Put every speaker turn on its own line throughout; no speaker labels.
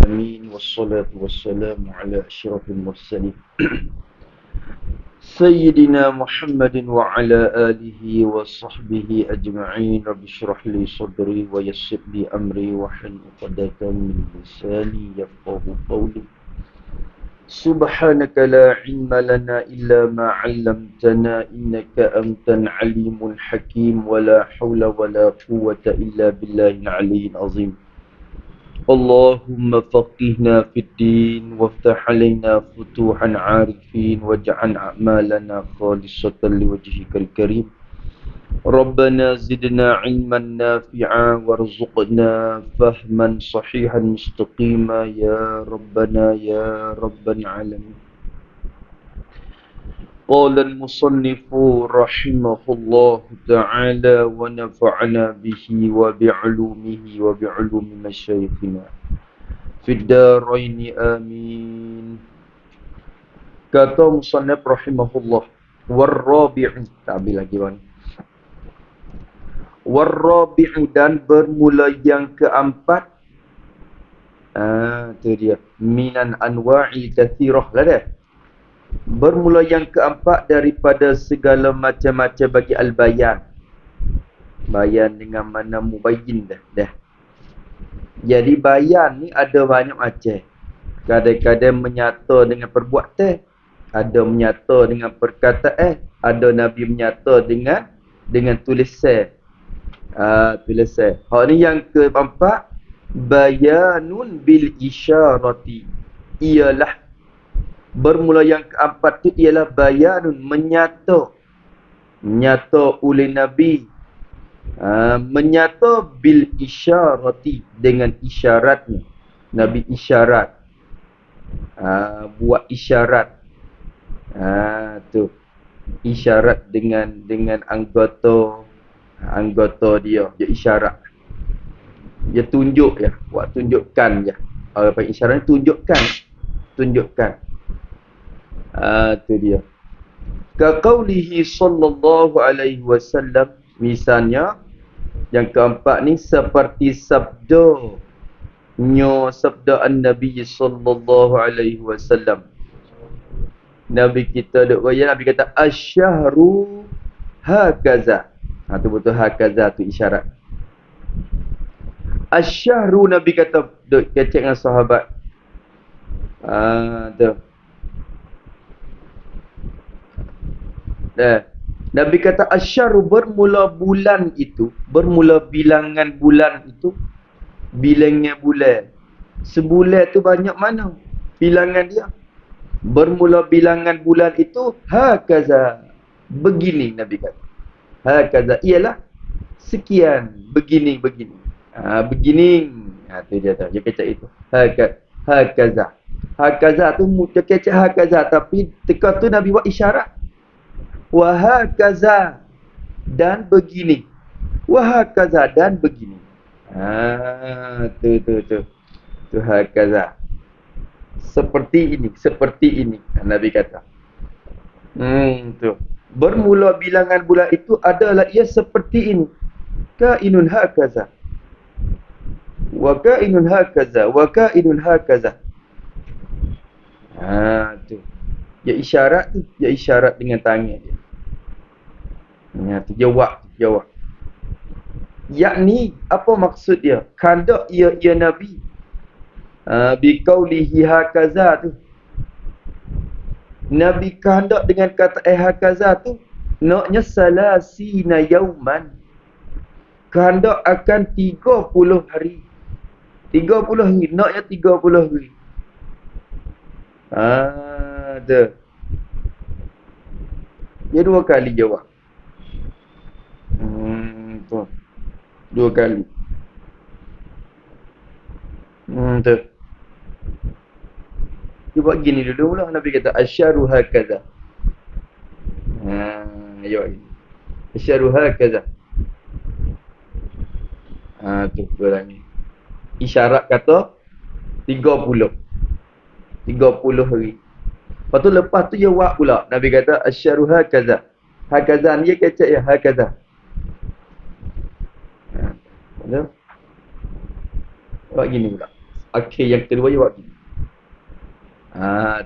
العالمين والصلاة والسلام على أشرف المرسلين سيدنا محمد وعلى آله وصحبه أجمعين. رب اشرح لي صدري ويسر لي أمري واحلل عقدة من لساني يفقهوا قولي. سبحانك لا علم لنا إلا ما علمتنا إنك أنت العليم الحكيم ولا حول ولا قوة إلا بالله العلي العظيم. اللهم فقهنا في الدين وافتح علينا فتوح عارفين واجعل أعمالنا خالصة لوجهك الكريم. ربنا زدنا علما نافعا وارزقنا فهما صحيحا مستقيما يا ربنا يا رب العالمين. قال المصنف رحمه الله تعالى ونفعنا به وبعلومه وبعلوم مشايخنا في الدارين آمين. Kata musannif rahimahullah, warrabi'u, tak habis lagi bang. Warrabi'u, dan bermula yang keempat. Tu dia, minan anwa'i kathirah lah dah. Bermula yang keempat daripada segala macam-macam bagi al-bayan. Bayan dengan mana mubayyin dah. Jadi bayan ni ada banyak macam. Kadang-kadang menyata dengan perbuatan, ada menyata dengan perkataan, ada Nabi menyata dengan tulisan. Tulisan. Hak ni yang keempat, bayanun bil isyarati. Ialah bermula yang keempat tu ialah bayanun, menyata oleh Nabi, menyata bil isyarati, dengan isyaratnya. Nabi isyarat, buat isyarat, tu isyarat dengan anggota dia isyarat, dia tunjuk ya, buat tunjukkan ya. Apa isyarat ni? tunjukkan. Tu dia. Ka qaulihi sallallahu alaihi wasallam, misalnya yang keempat ni seperti sabda an-Nabi sallallahu alaihi wasallam. Nabi kita duk royak, Nabi kata asyahru hakaza. Tu betul, hakaza tu isyarat. Asyahru, Nabi kata duk kecek dengan sahabat. Tu. Nabi kata asyahru, bermula bulan itu, bermula bilangan bulan itu, bilangnya bulan. Sebulan tu banyak mana bilangan dia? Bermula bilangan bulan itu hakaza, begini Nabi kata. Hakaza ialah sekian, begini. Begini. Tu dia tu. Dia kecek itu. Hakaza. Hakaza tu dia kecek hakaza, tapi teka tu Nabi buat isyarat. Wa hakaza, dan begini. Wa hakaza, dan begini. Tu hakaza. Seperti ini Nabi kata. Tu. Bermula bilangan bulan itu adalah ia seperti ini. Kainun hakaza. Wa kainun hakaza. Wa kainun hakaza. Tu. Dia isyarat dengan tangan dia. Tu jawab. Yakni, apa maksud dia? Kandak ia Nabi. Biqaulihi hakaza tu. Nabi kandak dengan kata hakaza tu, naknya salasina yauman. Kandak akan 30 hari. 30 hari, naknya 30 hari. Tu. Dia dua kali jawab. Tu. Dua kali. Tu. Dia buat gini dulu lah. Nabi kata asyaru hakaza. Jawab gini. Asyaru hakaza. Tu dua ni. Isyarat kata 30 hari. Lepas tu jawab pula. Nabi kata asyaru hakaza. Hakaza ni dia kecek ya, hakaza. Buat gini pula. Akhir yang kedua dia buat gini.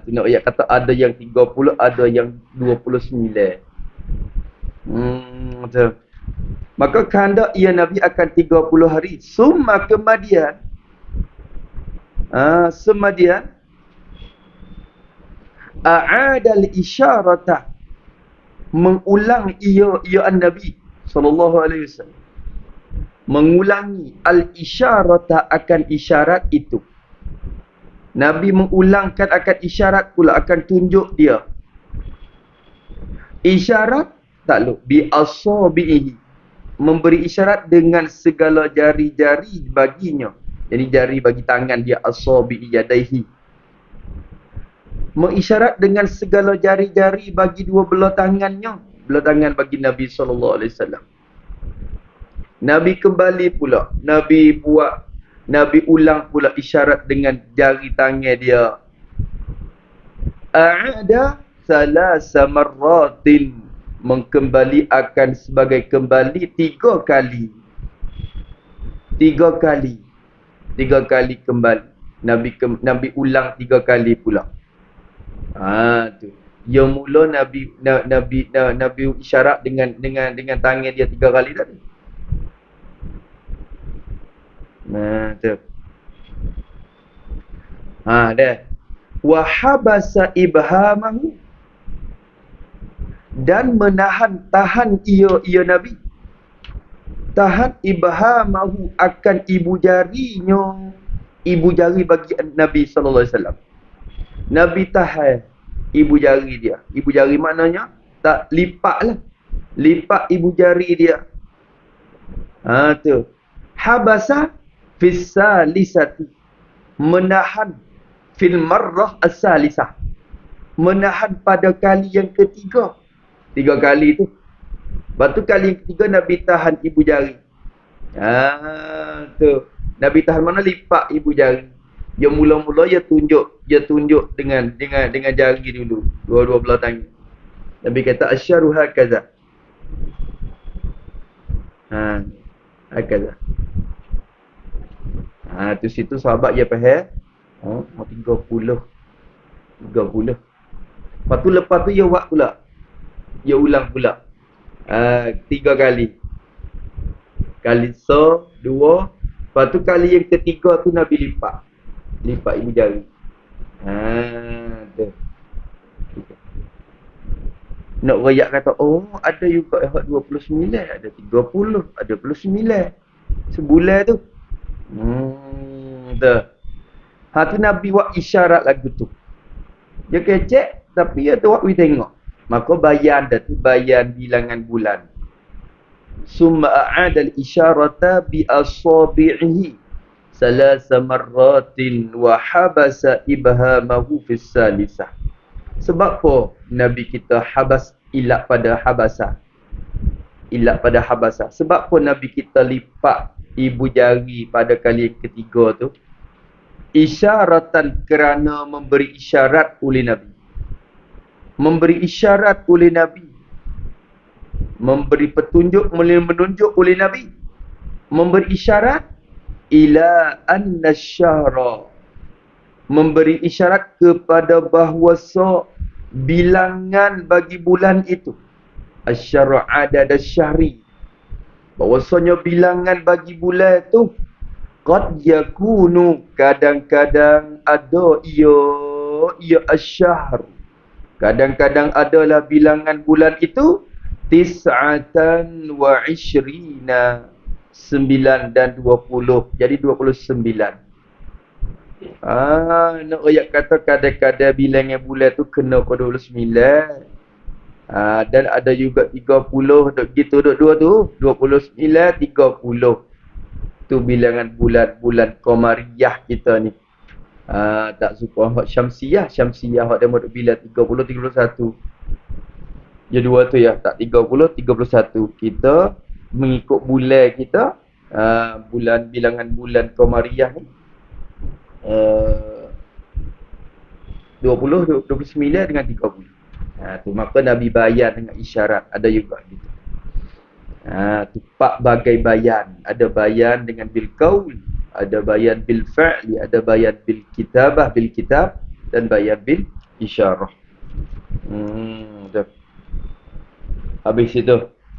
Tu nak ayat kata ada yang 30, ada yang 29. Tu. Maka kehendak ia Nabi akan 30 hari. Summa kemudian Semadian a'adal isyarata, mengulang ia an-Nabi sallallahu alaihi wasallam, mengulangi al-isyarata akan isyarat itu. Nabi mengulangkan akan isyarat pula, akan tunjuk dia. Isyarat takluk bi asabihi, memberi isyarat dengan segala jari-jari baginya. Jadi jari bagi tangan dia, asabi yadaihi. Mengisyarat dengan segala jari-jari bagi dua belah tangannya. Belah tangan bagi Nabi SAW. Nabi kembali pula. Nabi ulang pula isyarat dengan jari tangan dia. A'ada salasa marratin, mengkembali akan sebagai kembali 3 kali. 3 kali. 3 kali kembali. Nabi ulang 3 kali pula. Tu. Yang mula Nabi isyarat dengan tangan dia 3 kali tadi. Tu. Dah. Wa habasa ibhamahu, dan tahan ia Nabi. Tahan ibhamahu, akan ibu jarinya. Ibu jari bagi Nabi SAW. Nabi tahan ibu jari dia. Ibu jari maknanya tak lipat lah. Lipat ibu jari dia. Tu. Habasa fis-salisati, menahan fil marrah as-salisah, menahan pada kali yang ketiga. 3 kali tu. Lepas tu kali yang ketiga Nabi tahan ibu jari. Tu. Nabi tahan mana, lipat ibu jari. Yang mula-mula dia tunjuk dengan jari dulu, dua belah tangan. Nabi kata asyaru hakaza. Hakaza. Tu situ sahabat dia faham. 30. Lepas tu dia buat pula. Dia ulang pula. 3 kali. Kali 2. Lepas tu kali yang ketiga tu Nabi lipat. Lipat ibu jari. Tu. Nak rayak kata, ada juga yang 29, ada 30, ada 29. Sebulan tu. Tu Nabi buat isyarat lagu tu. Dia kecek, tapi dia tu buat we tengok. Maka bayan dah tu, bayan bilangan bulan. Summa a'adal isyarata bi asabi'ihi salasa marratin wa habasa ibhamahu fis salisah. Sebab apa Nabi kita habas, ilat pada habasa? Ilat pada habasa. Sebab apa Nabi kita lipat ibu jari pada kali yang ketiga tu? Isyaratan, kerana memberi isyarat oleh Nabi. Memberi isyarat oleh Nabi. Memberi petunjuk, menunjuk oleh Nabi. Memberi isyarat ila anna syahra, memberi isyarat kepada bahawasa bilangan bagi bulan itu. Asyara adad asyahri, bahawasanya bilangan bagi bulan itu qad yakunu, kadang-kadang ada ia asyahr, kadang-kadang adalah bilangan bulan itu 29, 9 dan 20. Jadi 29. Nak ayat kata kadang-kadang bilangan bulan tu kena ke 29. Dan ada juga 30. Duk gitu duk dua tu. 29, 30. Tu bilangan bulan Qamariyah kita ni. Tak suka hak Syamsiyah. Syamsiyah hak demo duk bilang 30, 31. Ya dua tu ya. Tak 30, 31. Kita mengikut bulan kita, bilangan bulan Qamariyah ni 20, 29 dengan 30. Tu maka Nabi bayan dengan isyarat. Ada juga gitu. Tu 4 bagai bayan. Ada bayan dengan bil qaul, Ada bayan bil fa'li, ada bayan bil kitabah, bil kitab, dan bayan bil isyarah. Dah. Habis itu,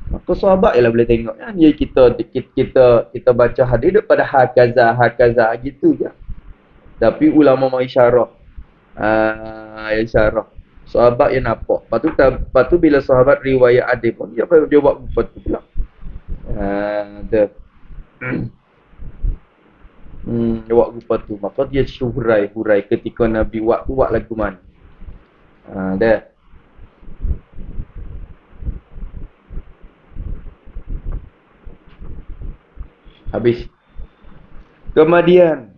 maka sahabat ialah boleh tengok kan. Ya, kita baca hadis daripada hakaza gitu je. Tapi ulama mau isyarah. Isyarah. Sahabat yang nampak. Lepas tu bila sahabat riwayat adil pun dia buat apa tu pula. Dia buat rupa tu. Maka dia hurai ketika Nabi buat lagu mana. Dah. Habis. Kemudian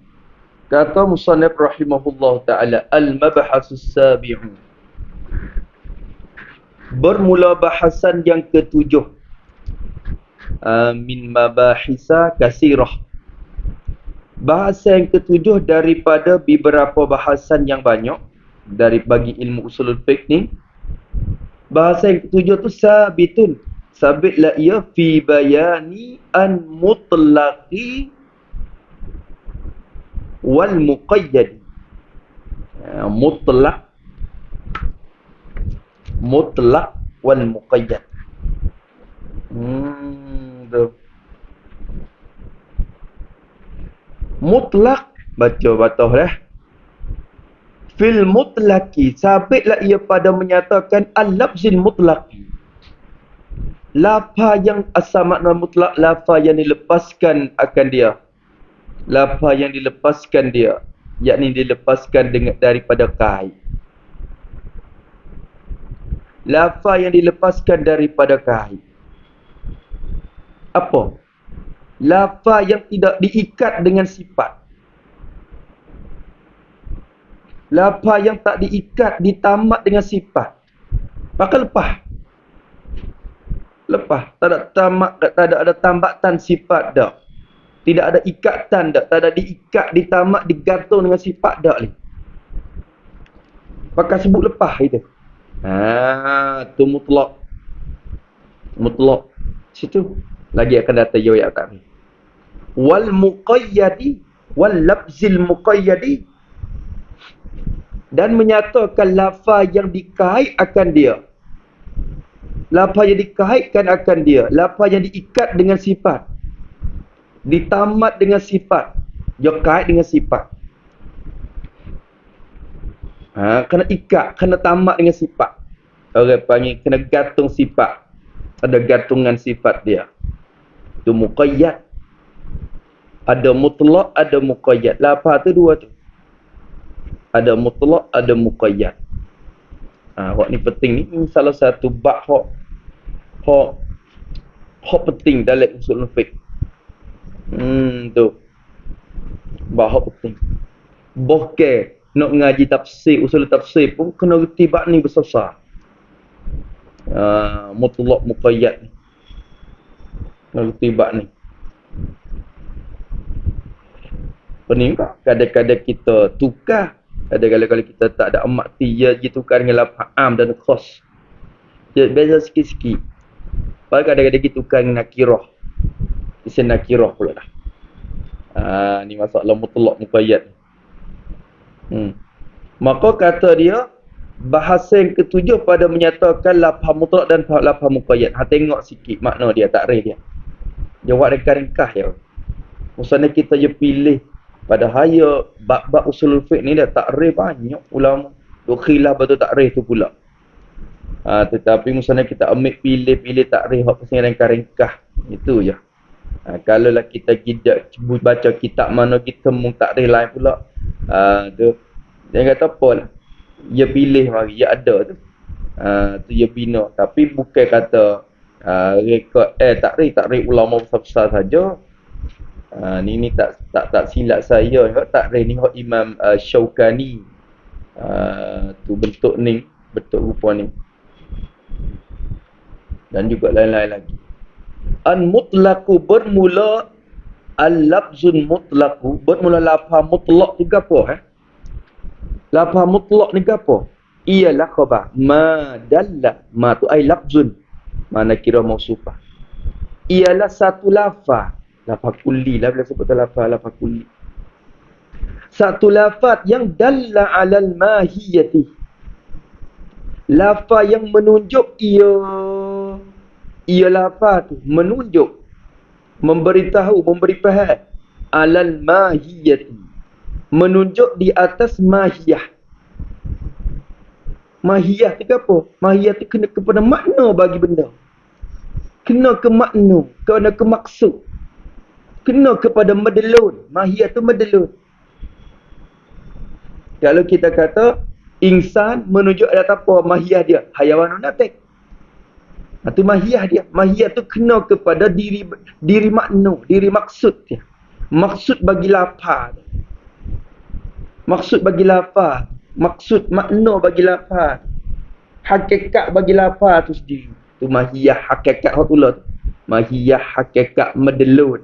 kata musannif rahimahullah taala al-mabhasus sabi'u. Bermula bahasan yang ketujuh. Min mabahisa kasirah. Bahasan yang ketujuh daripada beberapa bahasan yang banyak dari bagi ilmu usulul fiqh ni. Bahasan yang ketujuh tu sabitun. Sabitlah ia fi bayani an mutlaqi wal muqayyad. Mutlaq wal muqayyad. Mutlaq baca dah. Fil mutlaqi sabitlah ia pada menyatakan al-lafzil mutlaqi. Lafaz yang asal makna mutlak, lafaz yang dilepaskan akan dia. Lafaz yang dilepaskan dia, yakni dilepaskan daripada kait. Lafaz yang dilepaskan daripada kait. Apa? Lafaz yang tidak diikat dengan sifat. Lafaz yang tak diikat, ditamat dengan sifat. Maka lepas. Tak ada tambatan sifat dah. Tidak ada ikatan dah. Tak ada diikat, ditamat, digantung dengan sifat dah ni. Maka sebut lepas itu. Tu mutlak. Mutlak. Situ. Lagi akan datang ya tak ni. Wal muqayyadi. Wal labzil muqayyadi. Dan menyatakan lafaz yang dikait akan dia. Lafaz yang dikaitkan akan dia. Lafaz yang diikat dengan sifat. Ditamat dengan sifat. Dia kait dengan sifat. Kena ikat. Kena tamat dengan sifat. Orang panggil kena gantung sifat. Ada gantungan sifat dia. Itu muqayyad. Ada mutlak, ada muqayyad. Lafaz tu dua tu. Ada mutlak, ada muqayyad. Hak ni penting ni. Salah satu bab hak penting dalam usul fiqh. Tu. Bab penting. Bahkan nak ngaji tafsir, usul tafsir pun kena reti bab ni besar-besar. Mutlaq muqayyad ni. Kena reti bab ni. Pening tak? Kadang-kadang kita tukar. Kadang-kadang kita tak ada amat ya tukar dengan lafaz am dan khas. Dia beza sikit-sikit. Pada kadang-kadang kita tukar dengan nakirah. Isim nakirah pula dah. Ni masalah mutlaq muqayyad. Maka kata dia bahasa yang ketujuh pada menyatakan lafaz mutlaq dan lafaz muqayyad. Tengok sikit makna dia, takrif dia. Jawab ringkas-ringkas ya. Maksudnya kita je pilih pada haya bab-bab usul fiqh ni dah takrif banyak ulama. Duk khilaf betul takrif tu pula. Tetapi misalnya kita ambil pilih takrif hak pasal ringkas-ringkas. Itu je. Kalau lah kita tidak baca kitab mana kita mung takrif lain pula. Tu dia kata apa lah. Dia pilih mari, dia ada tu. Tu dia bina. Tapi bukan kata rekod takrif ulama besar-besar saja. Ni tak silap saya. Takrif ni hak Imam Syaukani. Tu bentuk ni, bentuk rupa ni. Dan juga lain-lain lagi. An-mutlaqu bermula al-lafzun mutlaqu bermula lafaz mutlaq juga apa Lafaz mutlaq ni apa? Ialah khabar ma dalla, ma tu ai lafzun, mana kira mausufah. Ialah satu lafaz Lafaz kulli lah bila sebut lafaz kulli. Satu lafaz yang dalla 'alal mahiyati. Lafaz yang menunjuk ia lafaz tu menunjuk, memberitahu, memberi faham 'alal mahiyati. Menunjuk di atas mahiyah. Mahiyah tu apa? Mahiyah tu kena kepada makna bagi benda. Kena ke makna, kena ke maksud. Kena kepada medelun. Mahiyah tu medelun. Kalau kita kata insan menunjuk atas apa mahiyah dia? Hayawanun natik. Itu mahiyah dia. Mahiyah tu kena kepada diri makna, diri maksud dia. Maksud bagi lafaz. Maksud bagi lafaz. Maksud makna bagi lafaz. Hakikat bagi lafaz tu sendiri. Tu mahiyah hakikat hatulah tu. Mahiyah hakikat medelun.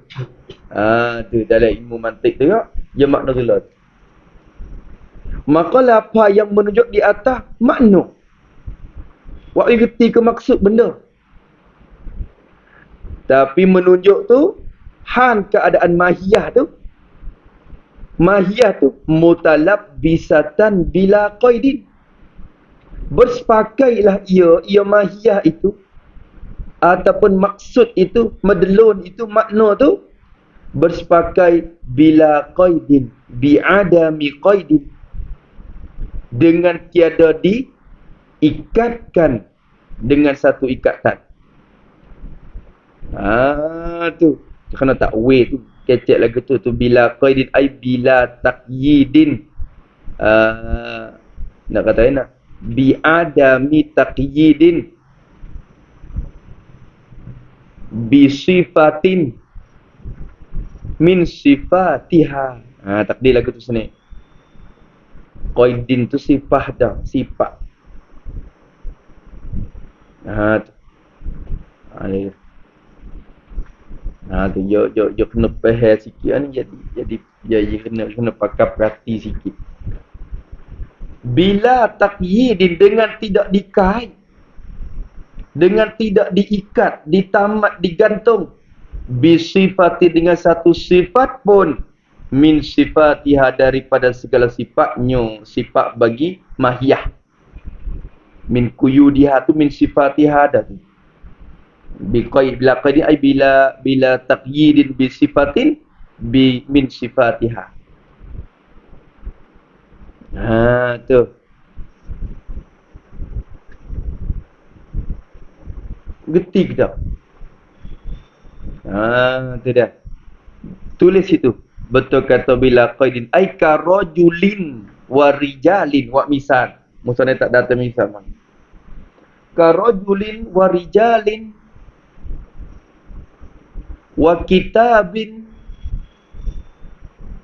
Tu dalam ilmu mantik tu ya. Dia makna tu lah. Maka lafaz yang menunjuk di atas makna. Wak erti ke maksud benda. Tapi menunjuk tu han keadaan mahiyah tu. Mahiyah tu mutalab bisatan bila qaidin. Bersepakailah ia mahiyah itu ataupun maksud itu, medelun itu, makna tu bersepakai bila qaidin, bi'adami qaidin, dengan tiada diikatkan dengan satu ikatan. Tu kena takwil tu kecek lagu tu bila qaidin ai bila taqyidin. Nak kata enak bi'adami taqyidin bisifatin min sifatiha. Takdir lagu tu sini. Qaidin tu sifat dah, sifat. Tu yo kena faham sikit ni jadi kena pakai perhati sikit. Bila taqyidin dengan tidak dikait, dengan tidak diikat, ditamat, digantung bisifati dengan satu sifat pun min sifatiha daripada segala sifatnya, sifat bagi mahiyah. Min quyudiha tu min sifatiha dah tu. Biqaid bila qaid ai bila taqyidin bisifatin min sifatiha. Tu. Gerti ke tak? Tu dah. Tulis itu. Betul kata bila qaidin ai ka rajulin wa rijalin wa misal. Musanya tak datang misal man. Ka rajulin wa rijalin wa kitabin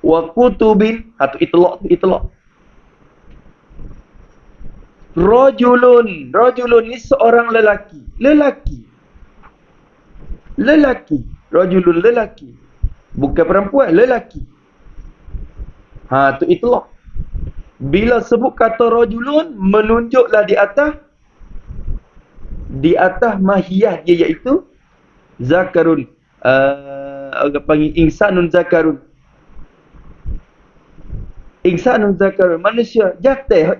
wa kutubin. Tu itlaq. Rajulun ni seorang lelaki. Rajulun lelaki. Bukan perempuan, lelaki. Tu itlaq. Bila sebut kata rajulun, menunjuklah di atas mahiyah dia iaitu zakarun. Orang panggil insanun zakarun. Insanun zakarun, manusia jatih.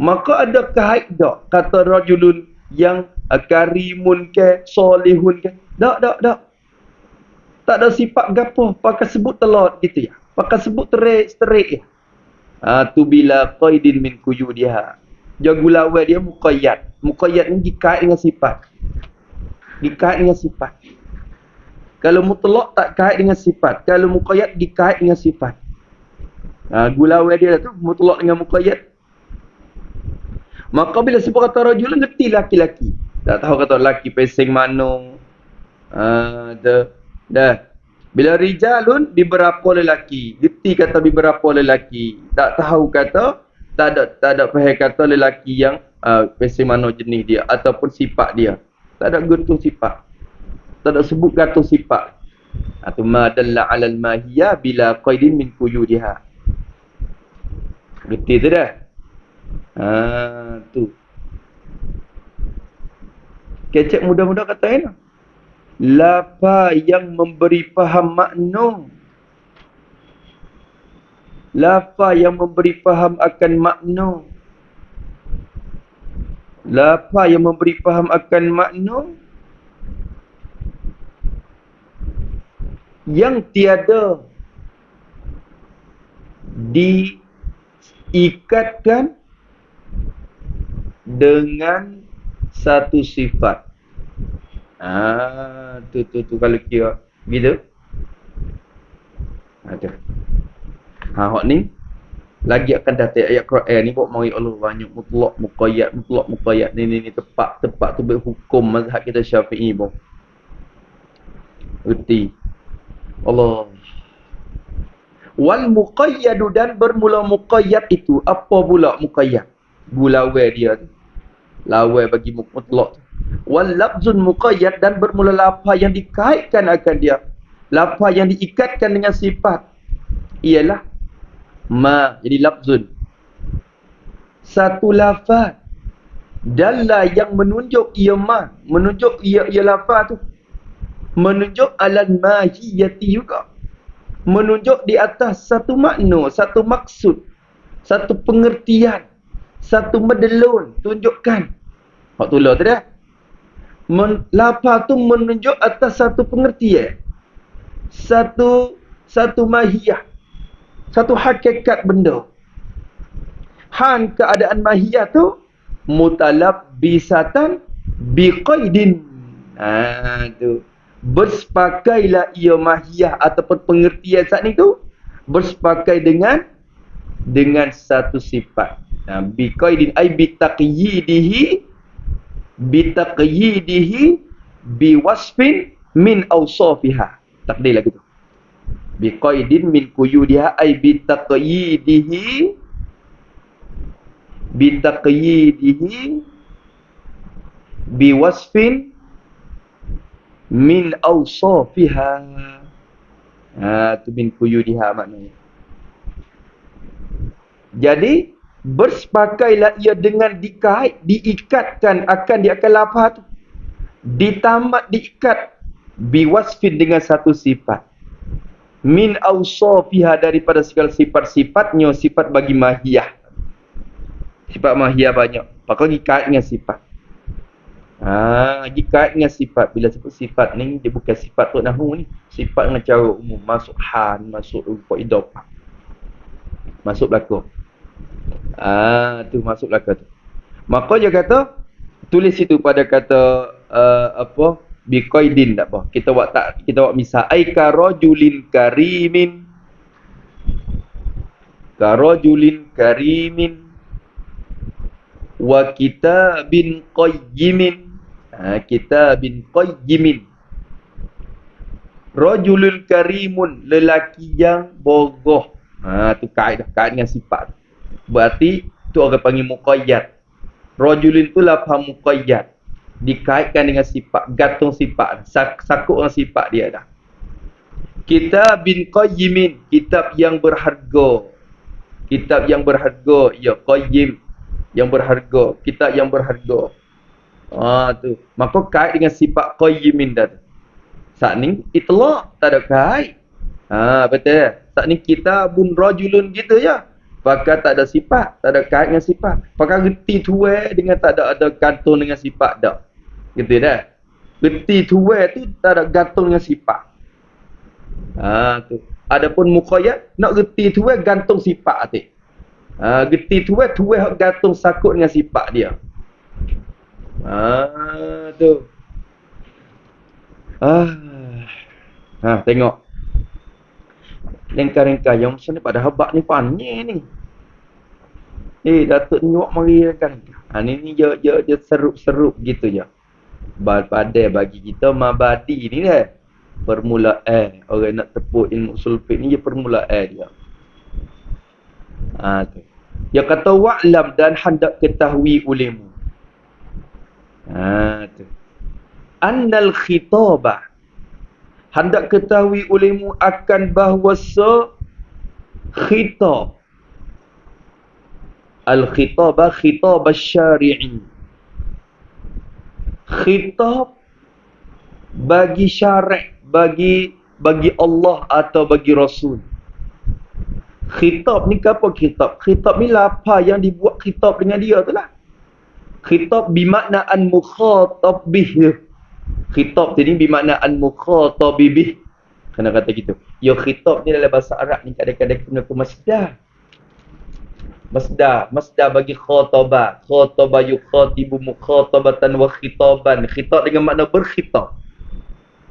Maka ada kaedah kata rajulun yang karimun ke, solihun ke. Tak. Tak ada sifat gapo, pakai sebut telot gitu ya. Pakai sebut terik ya. Tu bila qaidin min quyudiha. Jagulawai dia muqayyad. Muqayyad ni dikait dengan sifat. Kalau mutlak tak kait dengan sifat. Kalau muqayyad dikait dengan sifat. Gulawai dia tu mutlak dengan muqayyad. Maka bila sebut kata rajulun, ngerti laki-laki. Tak tahu kata laki pesing mana. Dah. Bila rijalun, beberapa lelaki. Gerti kata beberapa lelaki. Tak tahu kata, tak ada faham kata lelaki yang pesing mana jenis dia. Ataupun sifat dia. Tak ada gantung sifat. Tak ada sebut gantung sifat. Itu madalla alal mahiyah bila qaidin min quyudiha. Gerti tu dah? Tu. Kecek mudah-mudah kata ni. lafaz yang memberi faham makna. Lafaz yang memberi faham akan makna. Lafaz yang memberi faham akan makna yang tiada diikatkan dengan satu sifat. Tu kalau kira gitu. Tu. Hak ni lagi akan datang ayat Quran ni buat mari Allah banyak mutlak muqayyad ni tepat tu berhukum mazhab kita Syafi'i pun. Erti. Allah. Wal muqayyadu, dan bermula muqayyad itu apa pula muqayyad? Bulawai dia tu. Lawai bagi mutlak tu. Wal lafzun muqayyad, dan bermula lafaz yang dikaitkan akan dia. Lafaz yang diikatkan dengan sifat ialah ma, jadi lafzun. Satu lafaz dalla yang menunjuk ia ma, menunjuk ia lafaz tu, menunjuk alal mahiyati juga, menunjuk di atas satu makna, satu maksud, satu pengertian, satu medelun, tunjukkan. Hak tulah tu dah. Lafaz tu menunjuk atas satu pengertian, satu mahiyah, satu hakikat benda. Han keadaan mahiyah tu mutalabbisatan biqaidin. Tu. Bersepakailah ia mahiyah ataupun pengertian saat ni tu bersepakai dengan satu sifat. Biqaidin ay bitaqyidihi biwasfin min awsafiha. Takdir lagi tu. Biqaidin min quyudiha ay bitaqyidihi biwasfin min awsafiha. Tu min quyudiha maknanya. Jadi bersepakailah ia dengan diikatkan akan lafaz tu, ditamat diikat biwasfin dengan satu sifat, min awsafiha daripada segala sifat-sifatnya, sifat bagi mahiyah. Sifat mahiyah banyak, maka dikait dengan sifat. Dikait dengan sifat. Bila sebut sifat ni, dia bukan sifat tu nahu ni, sifat dengan cara umum, masuk han, masuk rupa idafah, masuk belakang. Tu masuk belakang tu. Maka dia kata tulis situ pada kata biqaidin, tak apa. Kita buat misal ai karajulin karimin. Karajulin karimin wa kitabin qayyimin. Kitabin qayyimin. Rajulun karimun, lelaki yang bogoh. Tu kait dengan sifat. Berarti tu orang panggil muqayyad. Rajulun tu lafaz muqayyad, dikaitkan dengan sifat, gantung sifat, sakut dengan sifat dia dah. Kitabin qayyimin, kitab yang berharga. Kitab yang berharga, ya qayyim, yang berharga, kitab yang berharga. Tu. Maka kait dengan sifat qayyimin dah. Saat ni itlaq tak ada kait. Betul. Saat ni kitabun rajulun gitu ya. Pakai tak ada sifat, tak ada kait dengan sifat. Pakai reti tuai dengan tak ada gantung dengan sifat dah. Gitu dah. Reti tuai tu tak ada gantung dengan sifat. Tu. Adapun muqayyad, nak reti tuai gantung sifat atik. Reti tuai hak gantung sakut dengan sifat dia. Tu. Tengok. Lengkar-lengkar yang macam ni pada habak ni pandai ni. Datuk nyuak mari kan. Ni dia serup-serup gitu je. Pandai bagi kita mabadi ni dah. Permulaan. Orang nak tepuk ilmu usul fiqh ni dia permulaan dia. Tu. Dia kata wa'lam, dan hendak ketahui olehmu. Tu. Annal khitabah, hendak ketahui olehmu akan bahawa khitab, al-khitabah khitab asy-syari'i, khitab bagi syarak, bagi Allah atau bagi Rasul. Khitab ni apa khitab? Khitab ni apa yang dibuat khitab dengan dia tu lah. Khitab bimakna an-mukhatab bih. Khitab ni bimakna an-mukhatab bih. Kena kata gitu. Ya khitab ni dalam bahasa Arab ni kadang-kadang kena ke masdar. Masdar bagi khataba. Khataba yukhatibu mukhatabatan wa khitaban. Khitab dengan makna berkhitab.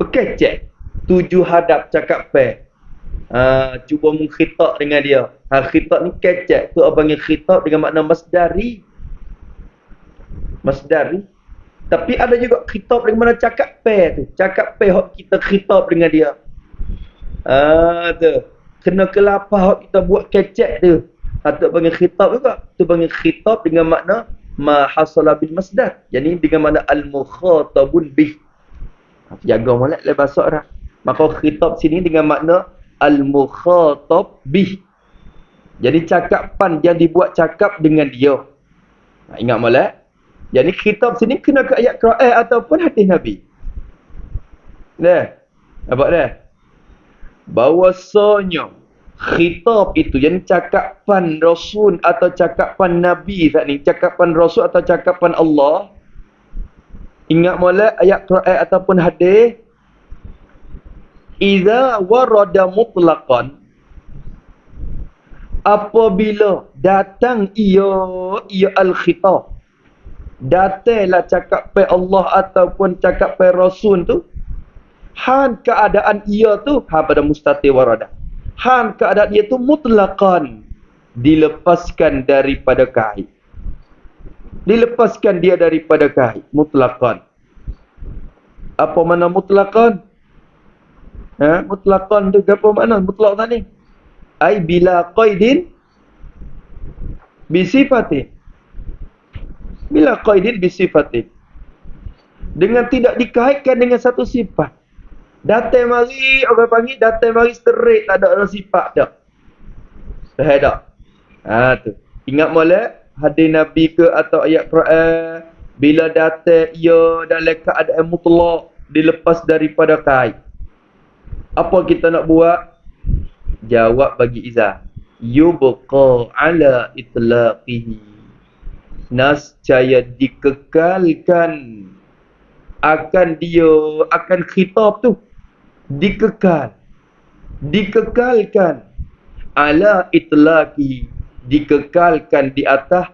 Berkecek. Tuju hadap cakap pe. Cuba mengkhitab dengan dia. Khitab ni kecek. Tu abang khitab dengan makna masdari. Masdari. Tapi ada juga khitab dengan makna cakap pe tu. Cakap pe hok kita khitab dengan dia. Tu. Kena kelapa hok kita buat kecek tu. Tu panggil khitab juga. Tu panggil khitab dengan makna ma hasala bil masdar. Yani dengan makna al-mukhatabun bih. Jaga molek le bahasa Arab. Maka khitab sini dengan makna al-mukhatab bih. Jadi cakapan yang dibuat cakap dengan dia. Ingat molek. Jadi khitab sini kena ke ayat Quran ataupun hadis Nabi. Dah. Nampak dah? Bahawasanya khitab itu yang cakapan Rasul atau cakapan Nabi saat ni, cakapan Rasul atau cakapan Allah. Ingat molek ayat Quran ataupun hadis. Iza warada mutlaqan, apabila datang ia al-khitab, datanglah cakapan Allah ataupun cakapan Rasul tu, han keadaan ia tu pada mustatir warada. Han keadaan ia tu mutlaqan, dilepaskan daripada kait. Dilepaskan dia daripada kait, mutlaqan. Apa makna mutlaqan? Mutlaqan tu apa makna mutlaq tadi? Ai bila qaidin bisifatin. Bila qaidin bisifatin. Dengan tidak dikaitkan dengan satu sifat. Datang mari, orang panggil datang mari straight, tak ada sifat dah. Dah tak? Tu. Ingat molek hadis Nabi ke atau ayat Quran, bila datang ia dalam keadaan mutlak, dilepas daripada kait. Apa kita nak buat? Jawab bagi Izzah. Yubqa ala itlaqihi. Nascaya dikekalkan akan dia, akan khitab tu. Dikekalkan ala itlaqi, dikekalkan di atas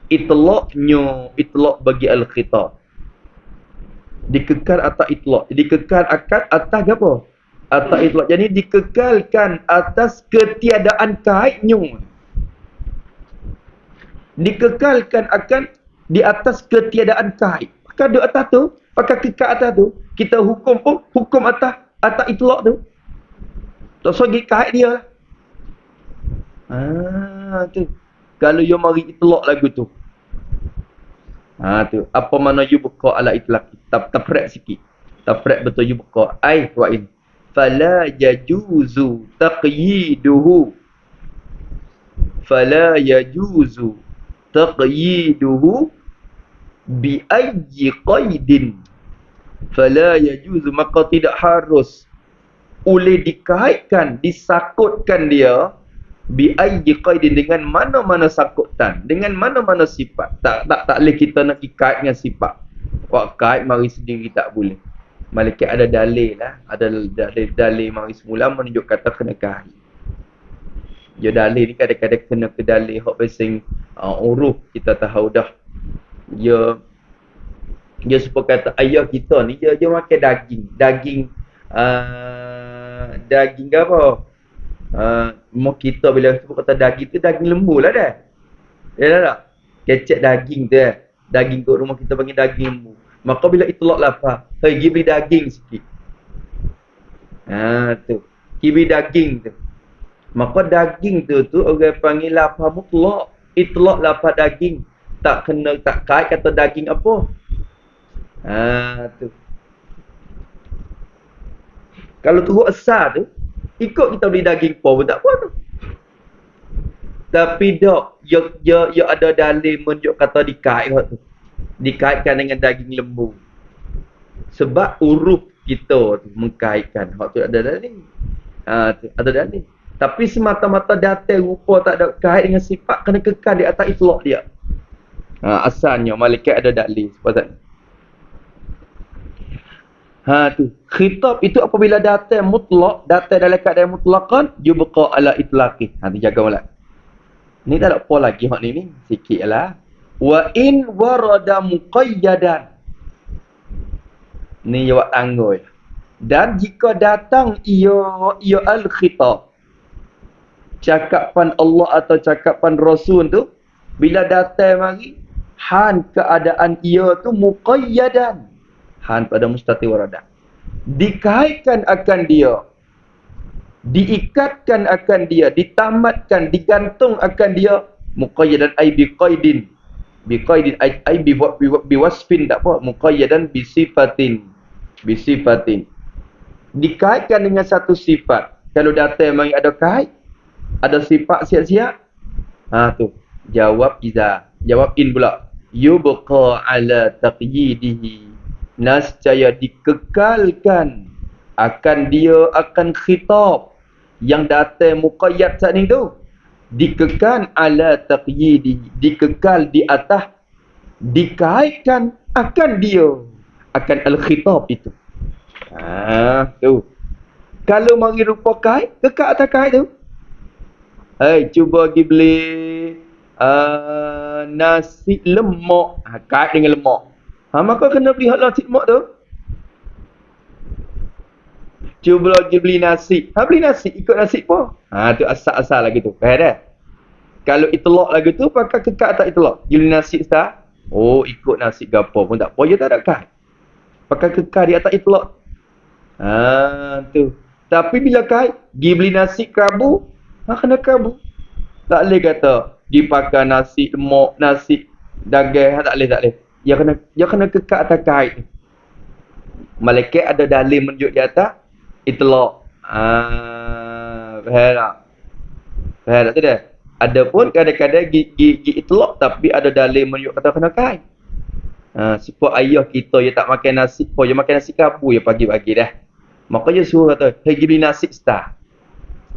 itlaqnya, itlaq bagi al-khitab. Dikekal atas itlaq, dikekal akan atas apa? Atas itlaq. Jadi dikekalkan atas ketiadaan kaitnya. Dikekalkan akan di atas ketiadaan kait. Maka di atas tu, pakai kekal atas tu, kita hukum pun hukum atas itlaq tu. Tak segi kait dia lah. Tu. Kalau you mari itlaq lagu tu. Tu. Apa makna you buka ala itlaq? Taprek sikit. Taprek betul you buka. Ai wa'in. Fala yajuzu taqyiduhu. Fala yajuzu taqyiduhu bi ayyi qaidin. Fala yajuzu, maka tidak harus oleh dikaitkan, disakutkan dia bi ayyi qaidin, dengan mana-mana sakutan, dengan mana-mana sifat. Tak boleh kita nak ikait dengan sifat. Wak kait mari sendiri tak boleh. Malaikat ada dalil lah, ada dalil mari semula menunjuk kata kena kait. Ya dalil ni kadang-kadang kena ke dalil hak pasing uruf kita tahu dah. Dia supaya kata ayah kita ni dia makan daging apa? Mak kita bila sebut kata daging tu daging lembu lah dah. Ya tak? Kecek daging tu daging kat rumah kita panggil daging lembu. Maka bila itlaq lapar, pergi beli daging sikit. Tu. Pergi beli daging tu. Maka daging tu orang panggil lapar mutlak. Itlaq lapar daging. Tak kena, tak kait kata daging apa. Tu. Kalau turut asal tu, ikut kita beli daging pun tak apa tu. Tapi tak, dia ada dalil menunjuk kata dikait tu. Dikaitkan dengan daging lembu. Sebab uruf kita tu mengkaitkan. Hak tu ada dalil. Tu ada dalil. Tapi semata-mata datang rupa tak ada kait dengan sifat, kena kekal di atas itlaq dia. Asalnya malaikat ada dalil sebab tu. Khitab itu apabila datang mutlak, datang dalam keadaan mutlaqan, yubqa ala itlaqi. Tu jaga molek. Ni tak ada apa lagi hak ni sikitlah. Wa in warada muqayyadan. Ni jawab tangguh. Dan jika datang ia al-khitab, cakapan Allah atau cakapan Rasul tu, bila datang mari han keadaan ia tu muqayyadan, han pada mustati warada, dikaitkan akan dia, diikatkan akan dia, ditamatkan, digantung akan dia, muqayyadan ay biqaidin, biqaidin ay biwasfin, tak apa, muqayyadan bisifatin, dikaitkan dengan satu sifat. Kalau datang mari ada kait, ada sifat siap-siap, tu jawab iza, jawab in pula, yubqa ala taqyidihi, nascaya dikekalkan akan dia, akan khitab yang datang muqayyad saat ni tu, dikekal ala taqyidihi, dikekal di atas, dikaitkan akan dia, akan al-khitab itu. Tu. Kalau mari rupa kait, kekal atas kait tu. Cuba pergi beli nasi lemak, kait dengan lemak. Maka kena beli nasi lemak tu. Cuba pergi beli nasi. Beli nasi, ikut nasi apa? Tu asal-asal lagi tu. Faham dah? Kalau itlaq lagi tu, pakai kekal atas itlaq. Beli nasi start. Ikut nasi gapo pun tak apa. Dia tak ada kait. Pakai kekal di atas itlaq. Tu. Tapi bila kait, pergi beli nasi kabu, kena kabu. Tak boleh kata dipakai nasi lemak, nasi daging, tak boleh. Dia kena kekal atas kait. Malaikat ada dalil menunjuk di atas itlaq. Faham tak? Faham tak tu dah? Adapun kadang-kadang gigi itlaq tapi ada dalil menunjuk kata kena kait. Supaya ayah kita dia tak makan nasi, dia makan nasi kabu ya pagi-pagi dah. Maka dia suruh kata, pergi beli nasi star.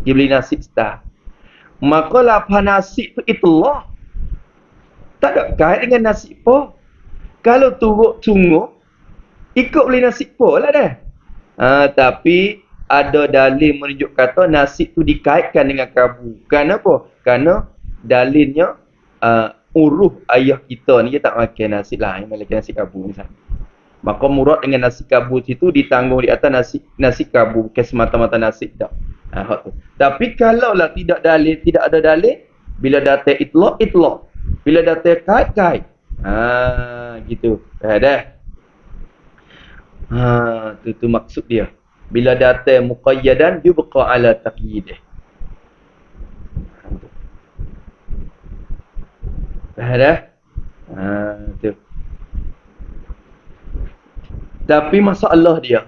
Pergi beli nasi star. Maka lapar nasi tu itlaq. Tak ada kait dengan nasi apa. Kalau turut sungguh, ikut beli nasi apa lah dah. Tapi ada dalil menunjuk kata nasi tu dikaitkan dengan kabu. Kenapa? Kerana dalilnya uruh ayah kita ni dia tak makan nasi lain, makan nasi kabu misalnya. Maka murad dengan nasi kabu itu ditanggung di atas nasi kabu, bukan semata-mata nasi tak. Tu. Tapi kalaulah tidak ada dalil, bila datang itlaq, bila datang kait. Gitu. Dah. Tu maksud dia. Bila datang muqayyadan yubqa ala taqyidih. Dah. Tu. Tapi masalah dia.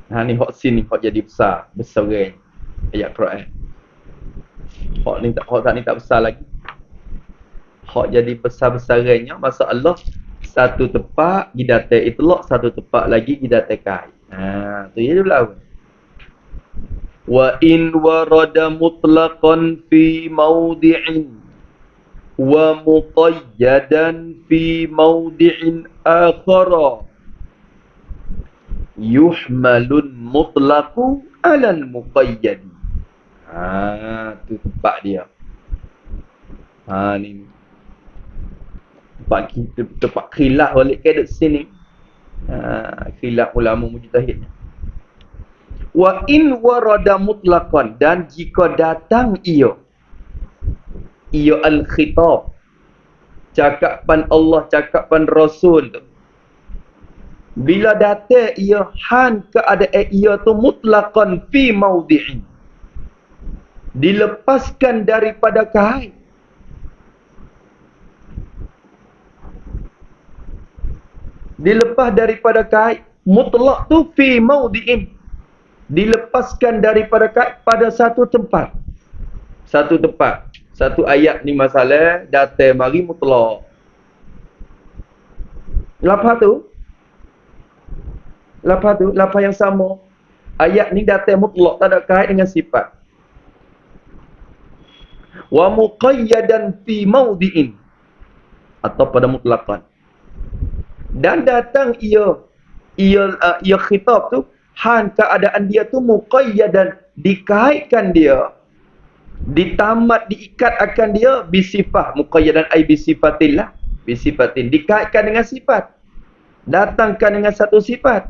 Ni hak sini hak jadi besar orang ayat Quran. Hak ni tak besar lagi. Hak jadi besar-besarannya masalah satu tempat kita itlaq, satu tempat lagi kita kait. Tu dia pula. Wa in warada mutlaqan fi mawdi'in wa muqayyadan fi mawdi'in akhara yuhmalun mutlaqu 'alal muqayyad. Tu tempat dia. Ni tempat khilaf balik ke dekat sini. Khilaf ulama mujtahid. Wa in warada mutlaqan, dan jika datang ia al-khitab, cakapan Allah, cakapan Rasul tu, bila datang ia han keadaan ia tu mutlaqan fi mawdi'in, dilepaskan daripada kait, dilepas daripada kait, mutlaq tu fi mawdi'in, dilepaskan daripada kait pada satu tempat. Satu ayat ni masalah datang mari mutlaq. Lepas tu Lafaz tu, lafaz yang sama. Ayat ni datang mutlak, tak ada kait dengan sifat. Wa muqayyadan fi mawdi'in, atau pada mutlaqan. Dan datang ia khitab tu han keadaan dia tu muqayyadan, dikaitkan dia, ditamat, diikat akan dia bisifah. Muqayyadan ai bisifatillah, bisifatin, dikaitkan dengan sifat, datangkan dengan satu sifat.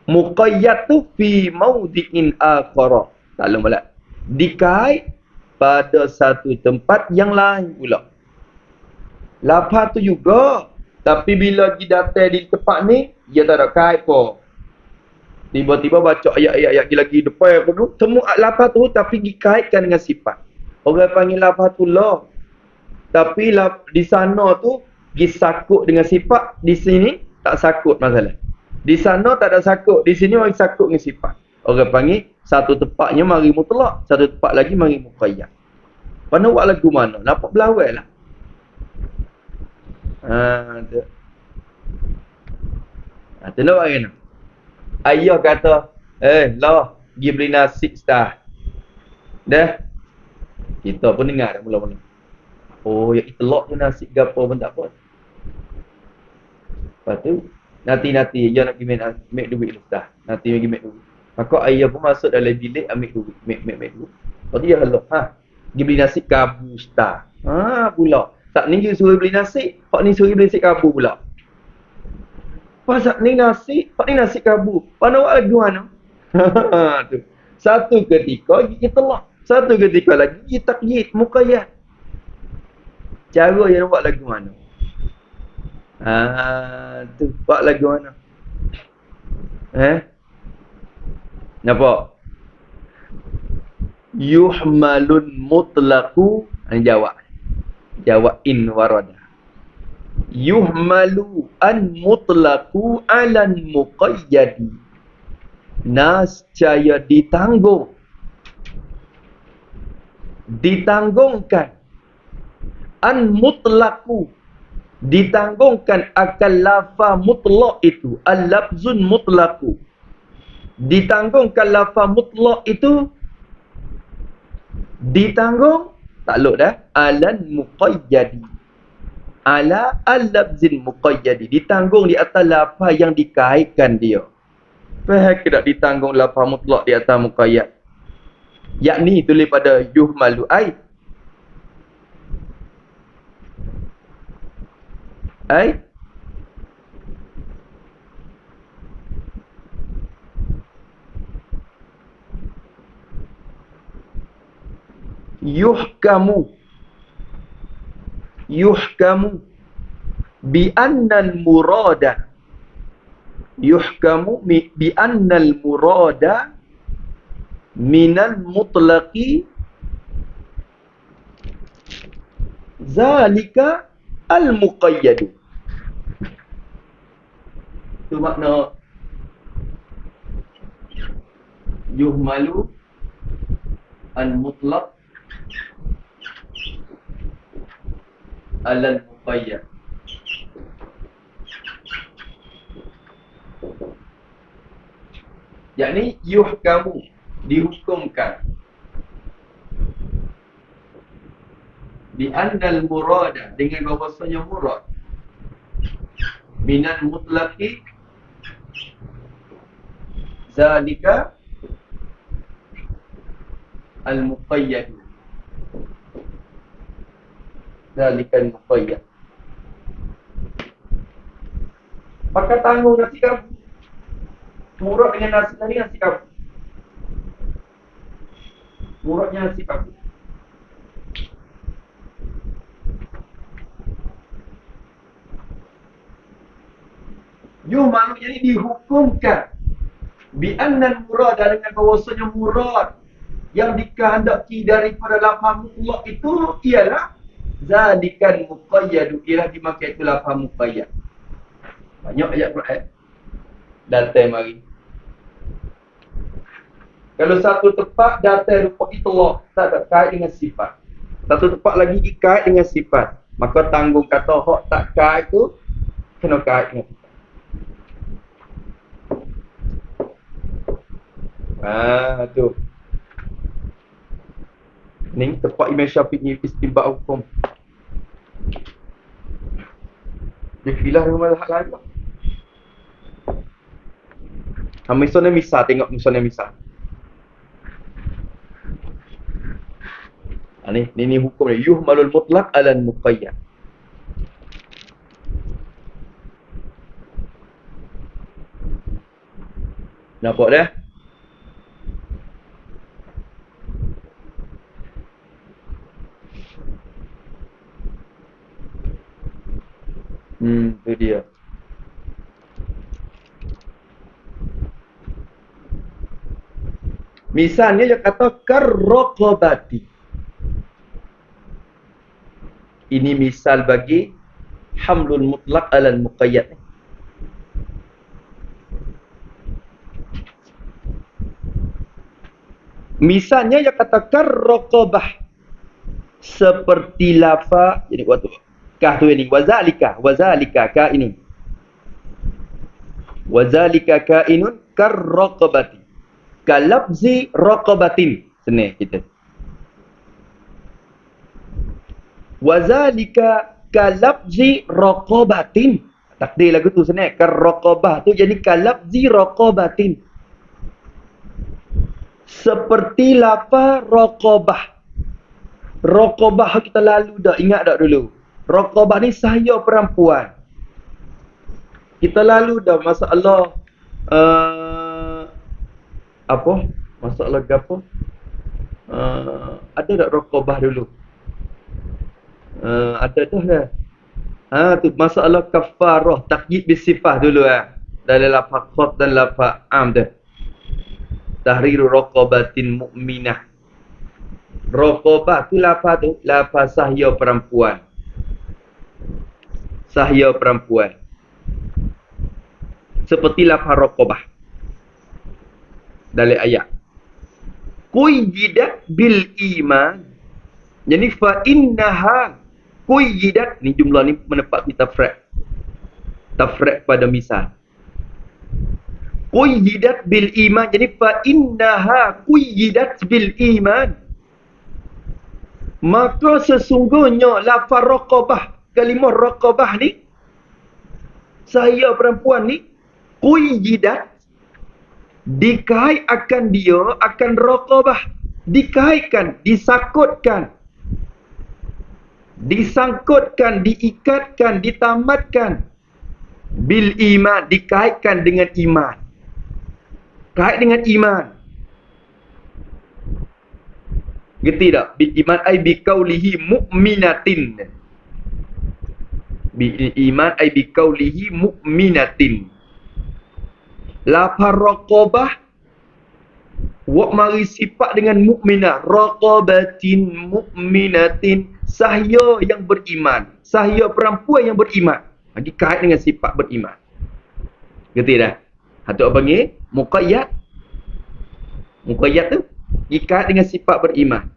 Muqayyad tu fi mawdi'in akhara, tak lembala, dikait pada satu tempat yang lain pula. Lafaz tu juga, tapi bila pergi datang di tempat ni, dia tak ada kait pun. Tiba-tiba baca ayat-ayat lagi depan tu, semua lafaz tu tapi dikaitkan dengan sifat. Orang panggil lafaz tu la. Tapi di sana tu pergi sakut dengan sifat, di sini tak sakut masalah. Di sana tak ada sakut, di sini mari sakut dengan sifat. Orang panggil satu tempatnya mari mutlak, satu tempat lagi mari muqayyad. Pana buat lagu mana? Nampak belawai lah. Tu. Tu nak buat kena. Ayah kata, lah, pergi beli nasi dah. Dah. Kita pun dengar dah mula-mula. Oh, ya itlak tu nasi gapo pun tak apa. Lepas tu, nanti dia nak pergi make duit dah. Nanti pergi make duit. Maka ayah pun masuk dalam bilik ambil duit. Make duit. Lepas tu dia halak. Pergi beli nasi kabu dah. Pula. Tak ni dia suruh beli nasi. Pak ni suruh beli nasi kabu pula. Pasal ni nasi, pak ni nasi kabu. Mana buat lagu mana? Tu. Satu ketika gigi telak. Satu ketika lagi gigi takyid, muqayyad. Cara yang buat lagu mana? Tu buat lagu mana? Nampak? Yuhmalun mutlaqu, jawab. Jawab in warada. Yuhmalu an mutlaqu alan muqayyadi. Nascaya ditanggung. Ditanggungkan. An mutlaqu. Ditanggungkan akan lafaz mutlaq itu. Al-lafzun mutlaqu. Ditanggungkan lafaz mutlaq itu. Ditanggung. Takluk dah. Alan muqayyadi. Ala al-lafzin muqayyadi. Ditanggung di atas lafaz yang dikaitkan dia. Faham ke tak ditanggung lafaz mutlak di atas muqayyad? Yakni tulis pada yuhmalu ai. Yuhkamu bi annal murada, yuhkamu bi annal murada minal mutlaqi zalika al muqayyad. Itu makna yuhmalu al mutlaq alal muqayyad. Yakni yuhkamu, dihukumkan, bi annal murada, dengan bahawasanya murad, minal mutlaqi zalika al muqayyad. Zalika al muqayyad. Maka tanggung nasi kabu. Murad dengan nasi tadi nasi kabu. Muradnya nasi kabu. Yuhmalu, jadi dihukumkan bi annal murad, dengan bahawasanya murad yang dikehendaki daripada lafaz mutlaq itu ialah zalikan muqayyad, ialah dimakai itu lafaz muqayyad. Banyak ayat Quran datang mari. Kalau satu tempat datang rupa itlaq, tak ada kait dengan sifat. Satu tempat lagi dikait dengan sifat. Maka tanggung kata hak tak kait tu kena kait dengan sifat. Tu. Ni tempat Imam Syafi'i istinbat hukum. Dia filah dengan mazhab lain lah. Misalnya misal, tengok misalnya misal. Ni hukum dia. Yuhmalul mutlaq alal muqayyad. Nampak dah? Tu dia. Misalnya dia kata karraqabati. Ini misal bagi hamlul mutlaq alal muqayyad. Misalnya dia kata karraqabah. Seperti lafaz, jadi waktu kah tu ini wazalika kainun. Wazalika kainun karraqabati. Kalabzi raqabatin. Sini kita. Wazalika kalabzi raqabatin. Takdir lagu tu sini. Karraqabah tu jadi kalabzi raqabatin. Seperti lafaz raqabah. Raqabah kita lalu dah. Ingat tak dulu? Raqabah ni sahaya perempuan. Kita lalu dah masalah apa? Masalah apa? Ada tak raqabah dulu? Ada dah. Tu masalah kafarah, taqyid bisifah dulu dalam lafaz khaf dan lafaz am dah. Tahriru raqabatin mu'minah. Raqabah tu lafaz sahaya perempuan. Sahaya perempuan. Seperti lafaz raqabah dalam ayat. Quyyidat bil iman. Jadi fa innaha quyyidat, ni jumlah ni menepati tafraq. Tafraq pada misal. Quyyidat bil iman. Jadi fa innaha quyyidat bil iman. Maka sesungguhnya lafaz raqabah, kalimah raqabah ni, saya perempuan ni, quyyidat, dikait akan dia, akan raqabah, dikaitkan, disangkutkan, diikatkan, ditamatkan, bil iman, dikaitkan dengan iman. Kait dengan iman. Gerti tak? Bil iman ay bi qaulihi mu'minatin. Bil iman ay bi qaulihi mu'minatin. Lafaz raqabah wa mari sifat dengan mukminah, raqabatin mu'minatin, sahaya yang beriman, sahaya perempuan yang beriman. Dikait dengan sifat beriman. Gerti dah? Hatu apa panggil? Muqayyad. Muqayyad tu dikait dengan sifat beriman.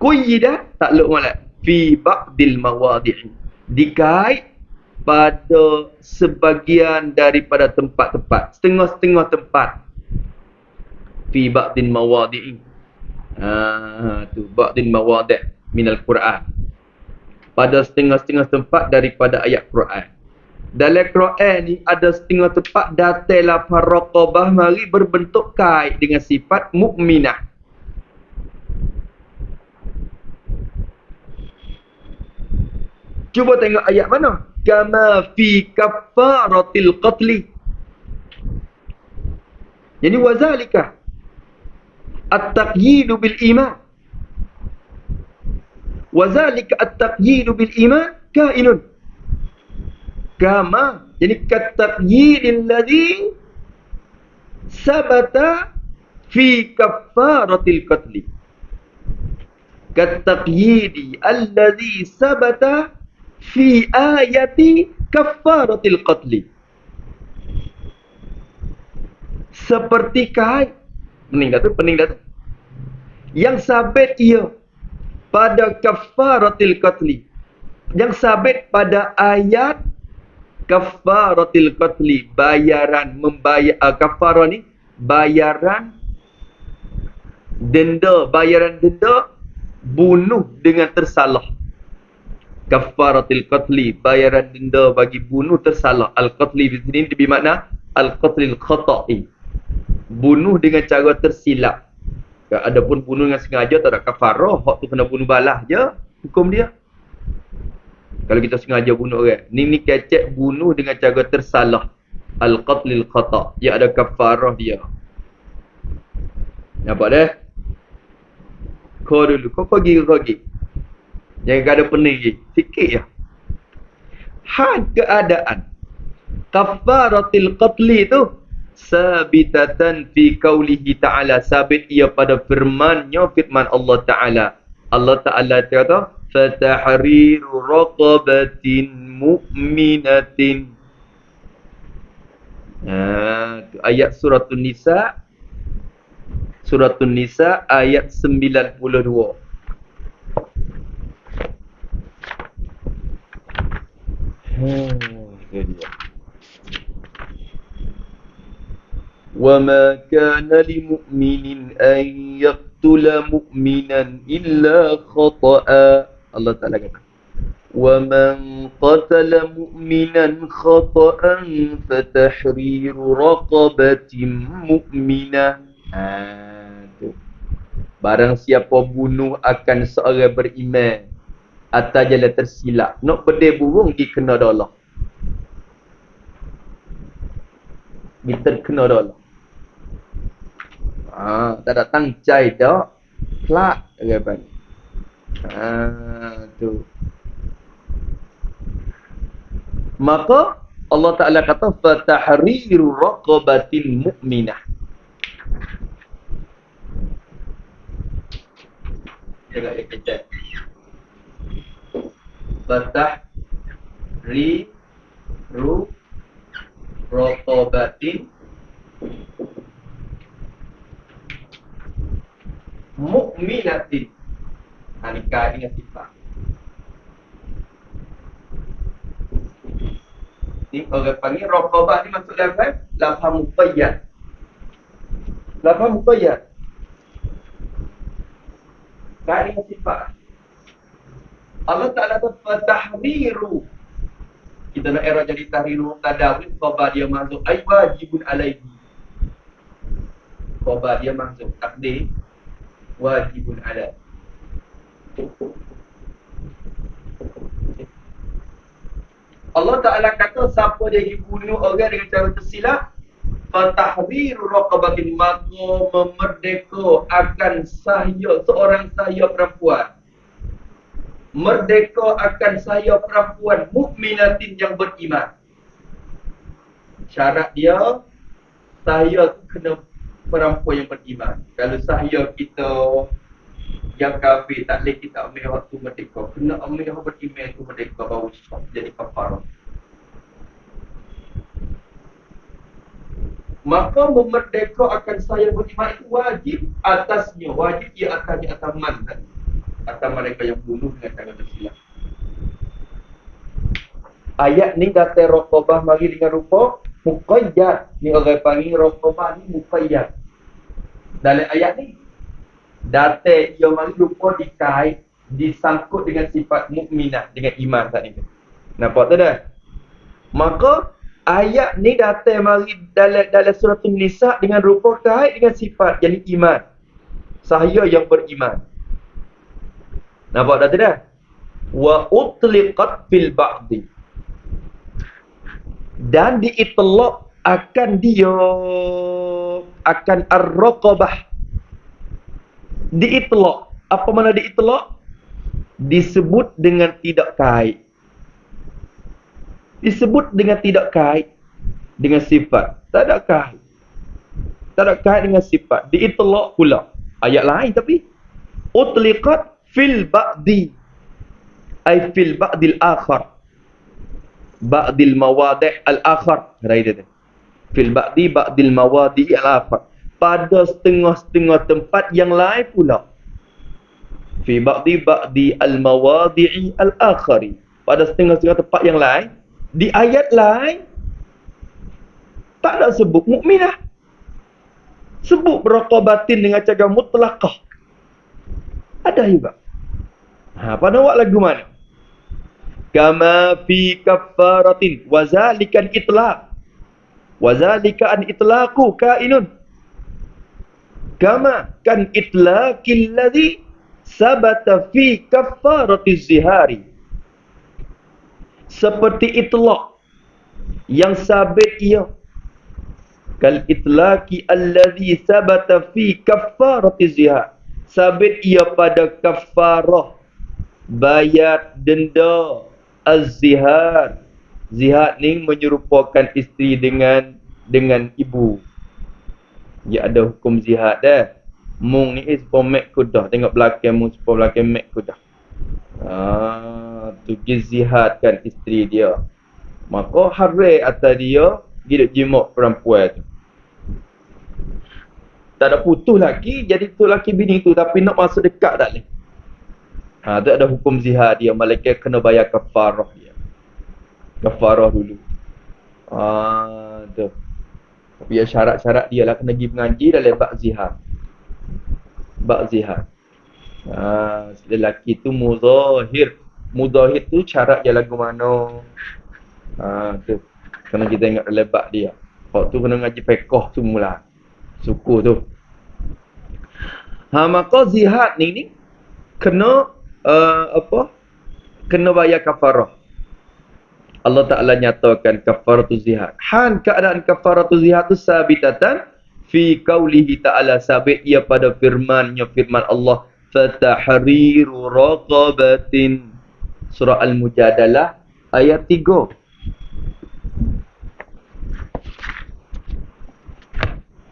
Quyyidah takluk molek fi ba'dil mawadi'. Dikait pada sebagian daripada tempat-tempat, setengah-setengah tempat. Fi ba'dil mawadi'. Tu ba'dil mawadi' minal Quran. Pada setengah-setengah tempat daripada ayat Quran. Dalam Quran ni ada setengah tempat datang lafaz raqabah mari berbentuk kait dengan sifat mukminah. Cuba tengok ayat mana? Kama fi kaffaratil qatli. Jadi wazalika at-taqyidu bil iman. Wazalika at-taqyidu bil iman kainun. Kama, jadi kat-taqyidil ladzi sabata fi kaffaratil qatli. Kat-taqyidi alladzi sabata fi ayati kaffaratil qatli. Seperti kait pening dah tu. Yang sabit ia pada kaffaratil qatli. Yang sabit pada ayat kaffaratil qatli, bayaran membayar kafarah ni bayaran Denda, bayaran denda, bunuh dengan tersalah. Kafaratil qatli, bayaran denda bagi bunuh tersalah. Al-qatli di sini bermakna al-qatlil khata'i. Bunuh dengan cara tersilap. Adapun bunuh dengan sengaja tak ada kafarah, hak tu kena bunuh balas je hukum dia. Kalau kita sengaja bunuh orang, ni kecek bunuh dengan cara tersalah. Al-qatlil khata', dia ada kafarah dia. Nampak dah? Kau dulu, kau pergi. Jangan ada pening lagi. Sikit je. Had keadaan kafaratil qatli tu sabitatan fi qaulihi ta'ala, sabit ia pada firman Allah Ta'ala. Allah Ta'ala kata fatahriru raqabatin mu'minatin. Ayat Suratun Nisa ayat 92. وَمَا كَانَ لِمُؤْمِنٍ أَنْ يَقْتُلَ مُؤْمِنًا إِلَّا خَطَأً. Allah Ta'ala kata وَمَنْ قَتَلَ مُؤْمِنًا خَطَأً فَتَحْرِيرُ رَقَبَةٍ مُؤْمِنَةٍ. Barang siapa bunuh akan seorang beriman atas jalan tersilap, nak bedai burung dikena dolah. Kita kena dolah. Tak ada tangcai tak. Plak apa ni. Tu. Maka Allah Ta'ala kata fatahriru raqabatin mu'minah. Jaga dia kecil. Fatahriru raqabatin mu'minatin. Ini kait dengan sifat. Ni orang panggil raqabah ni maksud lafaz muqayyad. Lafaz muqayyad. Kait dengan sifat. Allah Ta'ala kata fatahriru. Kita nak era jadi tahriru tadawin, khabar dia masuk ay wajibun alaihi. Khabar dia masuk takdir wajibun alaihi. Allah Ta'ala kata siapa dia dibunuh orang dengan cara tersilap, fatahriru raqabatin, maka memerdeka akan sahaya seorang sahaya perempuan. Merdeka akan saya perempuan mukminatin yang beriman. Syarat dia saya tu kena perempuan yang beriman. Kalau saya kita yang kafir tak boleh kita ambil waktu merdeka. Kena ambil yang beriman tu merdeka baru jadi kafarah. Maka memerdeka akan saya beriman itu wajib atasnya. Wajib ia atasnya atas mantan. Atau mereka yang bunuh dengan cara tersilap. Ayat ni kata raqabah mari dengan rupa muqayyad. Ni orang panggil raqabah ni muqayyad. Dalam ayat ni data ia mari rupa dikait, disangkut dengan sifat mukminah, dengan iman tadi. Nampak tak dah? Maka ayat ni data mari dalam surah An-Nisa dengan rupa kait dengan sifat jadi iman. Saya yang beriman. Nampak tak dah? Wa utliqat fil ba'di. Dan diitlaq akan dia akan ar-raqabah. Diitlaq. Apa makna diitlaq? Disebut dengan tidak kait. Disebut dengan tidak kait dengan sifat. Tak ada kait. Tak ada kait dengan sifat. Diitlaq pula. Ayat lain tapi utliqat fil ba'di ay fil ba'dil akhar, ba'dil mawadi' al-akhar. Fil ba'dil mawadi' al-akhar, pada setengah-setengah tempat yang lain pula. Fi ba'di al-mawadi' al-akhari, pada setengah-setengah tempat yang lain. Di ayat lain tak ada sebut mukminah. Sebut beraqabatin dengan cara mutlaqah. Ada juga. Pada awak lagu mana? Kama fi kaffaratin wa zalikan itlaq. Wa zalika an itlaqu kainun. Kama kan itlaqil ladzi sabata fi kaffaratiz zihari. Seperti itlaq yang sabit ia kal itlaqi alladhi sabata fi kaffaratiz zihar. Sabit ia pada kafarah bayar denda az-zihar. Zihar ni menyerupakan isteri dengan ibu. Dia ada hukum zihar dah. Mung ni sepuluh mek kudah. Tengok belakang mung sepuluh belakang mek kudah. Tu zihar kan isteri dia. Maka harai atas dia hidup jimat perempuan tu. Tak ada putus lagi, jadi tu laki bini tu, tapi nak masuk dekat tak boleh. Tu ada hukum zihar dia, malaikat kena bayar kafarah dia. Kafarah dulu. Tu. Tapi syarat-syarat dia lah kena pergi mengaji dalam bab zihar. Bab zihar. Lelaki tu muzahir. Muzahir tu syarat dia lagu mana? Tu. Kena kita tengok dalam bab dia. Waktu tu kena ngaji fiqh semula. Suku tu. Maka zihar ni kena kena bayar kafarah. Allah Ta'ala nyatakan kafaratu zihar. Keadaan kafaratu zihar tu sabitatan fi qaulihi ta'ala, sabit ia pada firman Allah, fatahriru raqabatin. Surah Al-Mujadalah ayat 3.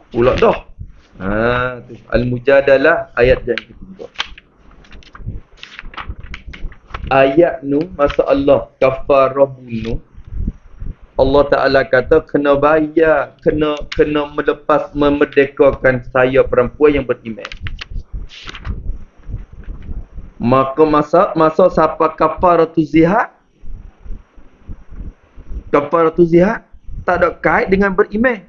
Pula dah. Al-Mujadalah ayat yang ketiga. Ayat nu masalah kafarah bunuh. Allah Ta'ala kata kena bayar, kena melepas, memerdekakan saya perempuan yang beriman. Maka masa siapa kafaratu zihar? Kafaratu zihar tak ada kait dengan beriman.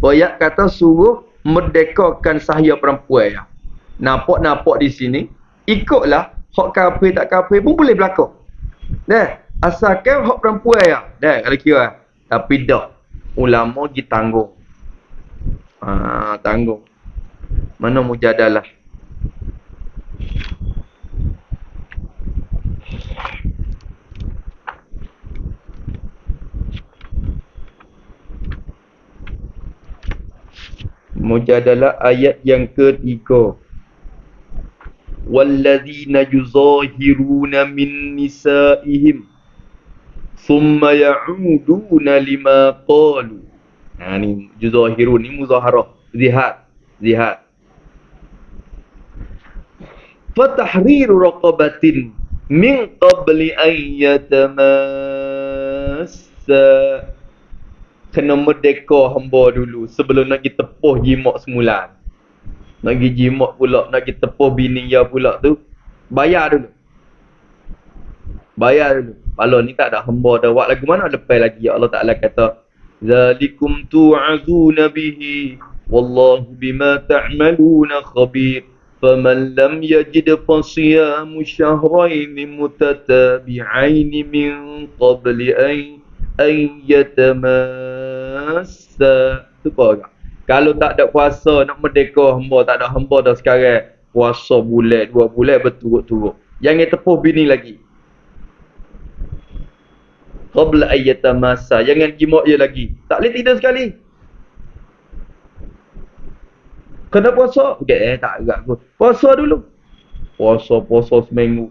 Ayat kata suruh merdekakan sahaya perempuan ya. Nampak di sini, ikutlah hak kafir tak kafir pun boleh berlaku. Asalkan hak perempuan ya. Kalau kira. Tapi dak. Ulama ditanggung. Tanggung. Mana mujadalah. Mujadalah ayat yang ketiga. Walladzina yuzahiruna min nisaihim thumma ya'uduna lima qalu. Ni yuzahirun ni muzaharah, zihar. Fatahriru raqabatin min qabli an yatamassa. Kena merdeka hamba dulu sebelum nak pergi tepuh jimat semula. Nak pergi jimat pula, nak pergi tepuh bini dia pula tu, bayar dulu. Kalau ni tak ada hamba dah. Wak lagu mana lepas lagi ya Allah Ta'ala kata, zalikum tu'azuna bihi wallahu bima ta'maluna khabir. Faman lam yajid fasiyamu syahrain mutatabi'ain min qabli an yatamassa. Tu apa? Kalau tak ada puasa nak merdeka hamba, tak ada hamba dah sekarang, puasa bulan 2 bulan berturut-turut. Jangan tepuh bini lagi. Qabla ayyatamassa, jangan jimat dia lagi. Tak boleh tidur sekali. Kena puasa? Okey, tak agak aku. Puasa dulu. Puasa seminggu.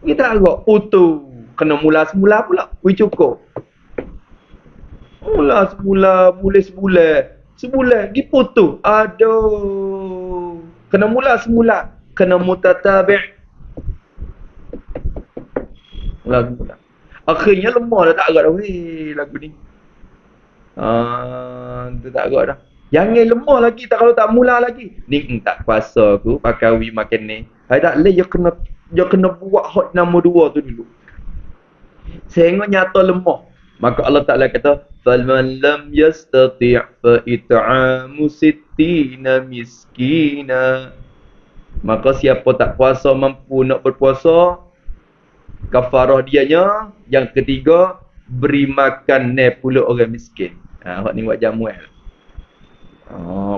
Kita agak putus. Kena mula semula pula. Cukup. Mula semula, boleh sebulan. Sebulan pergi putus. Aduh. Kena mula semula. Kena mutatabi'. Mula. Akhirnya lemah dah, tak agak dah. Lagu ni. Tak agak dah. Jangan lemah lagi kalau tak mula lagi. Ni tak kuasa aku pakai makan ni. Hai tak leh, dia kena buat hot nombor 2 tu dulu. Saya ingat nyata lemah. Maka Allah Ta'ala kata, فَمَنْ لَمْ يَسْتَطِعْ فَإِطْعَامُ سِتِّينَ مِسْكِينًا. Maka siapa tak puasa mampu nak berpuasa, kafarah dianya yang ketiga, beri makan 60 orang miskin. Hak ni buat jamuan.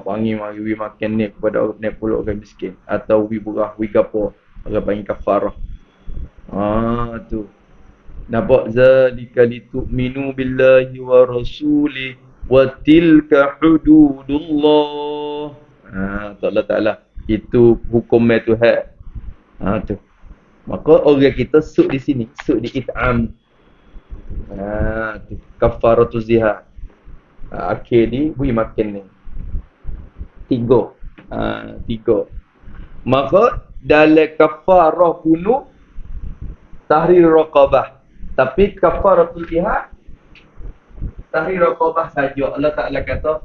Panggil mari makan ni kepada 60 orang miskin, atau wi berah wi gapo, orang panggil kafarah. Tu. Nampak, zalika litu'minu billahi wa rasuli wa tilka hududullah. Allah Ta'ala, itu hukum Tuhan. Tu. Maka orang kita suk di sini, suk di it'am. Tu. Kafaratu zihar. Akhir ni, beri makan ni. 3. 3. Maka, dalam kafarah bunuh, tahrir raqabah. Tapi kafaratul jihad, tahrir raqabah saja. Allah Ta'ala kata,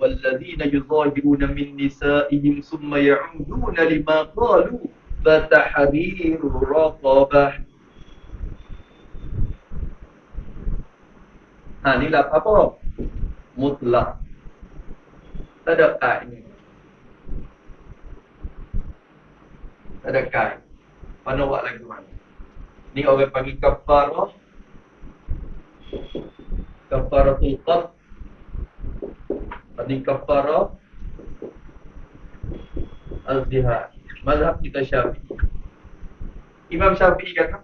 walladzina yuzahiruna min nisa'ihim summa ya'uduna lima qalu fatahriru raqabah. Ni lah apa? Mutlak. Tak ada kait ni. Tak ada kait. Mana buat lagu mana? Ni orang panggil kafarah. Kafaratul qad. Ini kafarah al-zihar. Mazhab kita Syafi'i. Imam Syafi'i kata,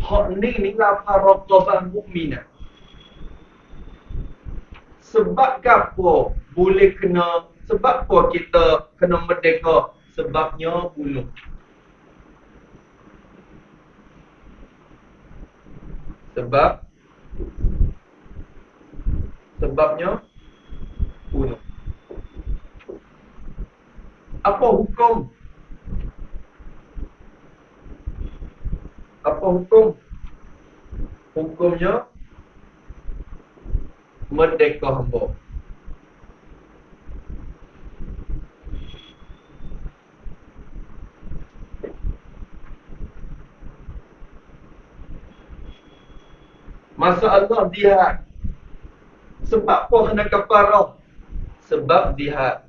hak ni lah raqabah mukminah. Sebab apa boleh kena, sebab apa kita kena merdeka? Sebabnya bunuh. Sebabnya bunuh. Apa hukum? Apa hukum? Hukumnya merdeka hamba. Masalah jihad. Sebab apa kena kafarah? Sebab jihad.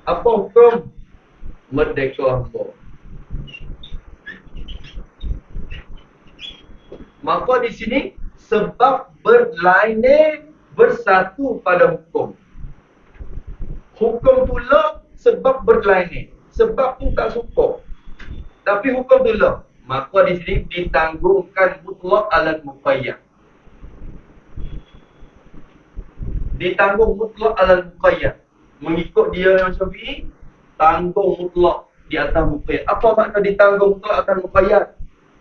Apa hukum? Merdeka hamba. Maka di sini sebab berlainan bersatu pada hukum. Hukum pula sebab berlainan. Sebab tu tak suka. Tapi hukum pula. Maka di sini ditanggungkan mutlak alal muqayyad. Ditanggung mutlak alal muqayyad. Mengikut dia yang Syafi'i, tanggung mutlak di atas muqayyad. Apa makna ditanggung mutlak atas muqayyad?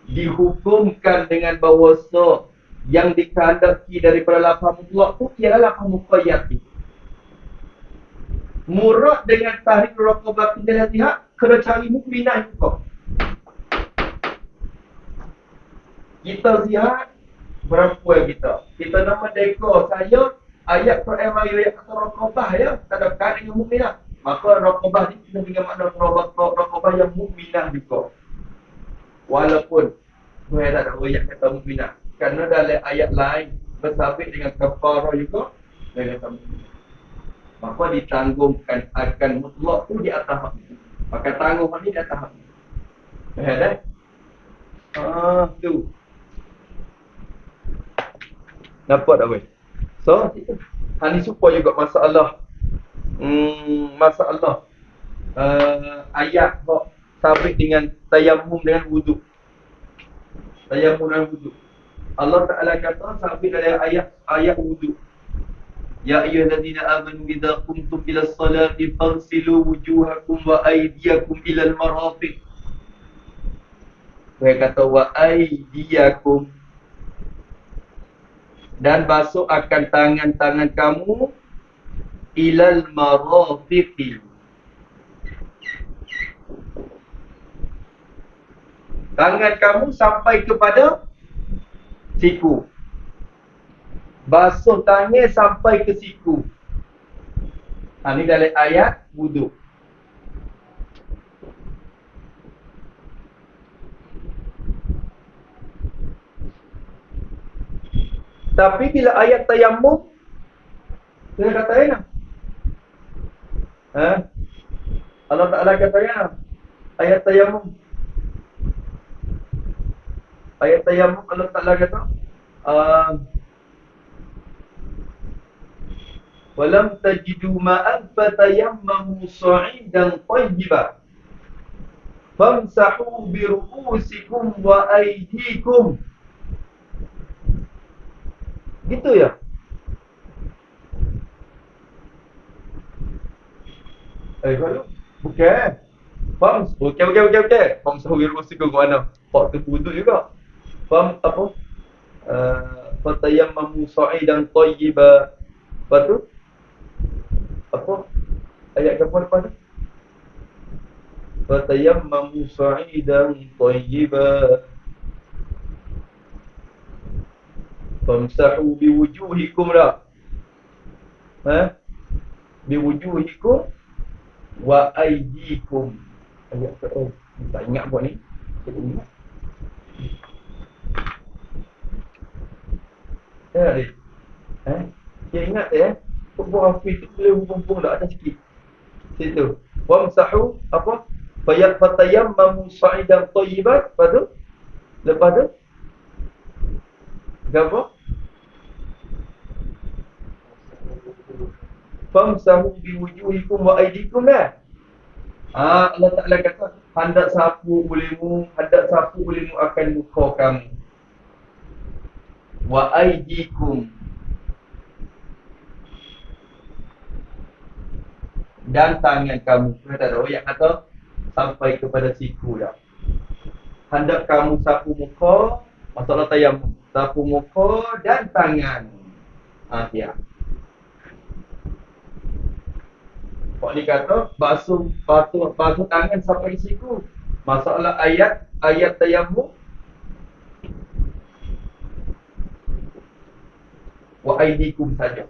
Dihukumkan dengan bahawa yang dikehendaki daripada lafaz mutlak tu ialah lafaz muqayyad. Murad dengan tahrir raqabah dan jihad, kena cari mukminah juga. Kita zihad, berapa kita? Kita nama merdeka. Saya ayat Quran mari ayat kata raqabah ya, tak ada kait dengan mukminah. Maka raqabah ni kena dengan makna raqabah yang mukminah juga. Walaupun saya tak ada ayat kata mukminah, kerana dalam ayat lain bersabit dengan kafarah juga dengan kata mukminah. Maka ditanggungkan akan mutlak tu di atas hak ni. Maka tanggung hak ni di atas hak ni. Faham tak? Tu. Nampak tak boleh? So, ni supaya juga masalah ayat kok sabit dengan tayammum dengan wuduk. Tayammum dengan wuduk. Allah Ta'ala kata sabit dalam ayat wuduk. Ya ayyuhallazina amanu idza qumtum ilas salati faghsilu wujuhakum wa aydiyakum ilal marafiq. Dia kata wa aydiyakum, dan basuh akan tangan-tangan kamu ilal marafiqi. Tangan kamu sampai kepada siku. Basuh tangan sampai ke siku. Ini dalam ayat wuduk. Tapi bila ayat tayammum, dia kata ayat Allah Ta'ala kata ayat tayammum. Ayat tayammum Allah Ta'ala kata walam tajidu ma'an fatayammamu sa'idan tayyiban famsahu bi ru'usikum wa aydikum. Gitu ya? Kalau bukan. Okey. Famsahu bi ru'usikum ke mana? Pak tu wuduk juga. Faham apa? Fatayammamu sa'idan tayyiban. Lepas tu apa? Ayat ke apa lepas tu? Fatayammamu sa'idan tayyiban famsahu biwujuhikum dah. Biwujuhikum wa aydikum. Ayat ke tak ingat buat ni. Saya tak ingat. Dia ingat Buang hafiz tu boleh bumbung dah ada sikit. Situ. Wamsahu apa? Fatayammamu sa'idan tayyiban. Lepas tu apa? Famsahu biwujuhikum wa aydikum dah. Allah Ta'ala kata hendak sapu ulemu akan muka kamu. Wa aydikum, dan tangan kamu. Tak ada yang kata sampai kepada siku dah. Hendak kamu sapu muka, masalah tayammum, sapu muka dan tangan. Ya. Pak ni kata basuh tangan sampai siku. Masalah ayat tayammum wa aydikum saja.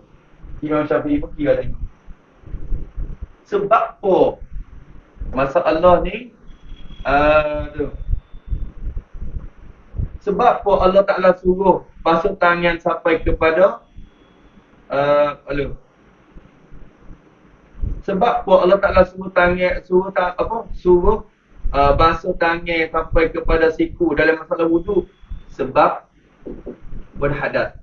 Imam Syafi'i pun kira tadi. Sebab apa masalah ni sebab apa Allah Ta'ala suruh basuh tangan sampai kepada sebab apa Allah Ta'ala suruh basuh tangan sampai kepada siku dalam masalah wudu? Sebab berhadas.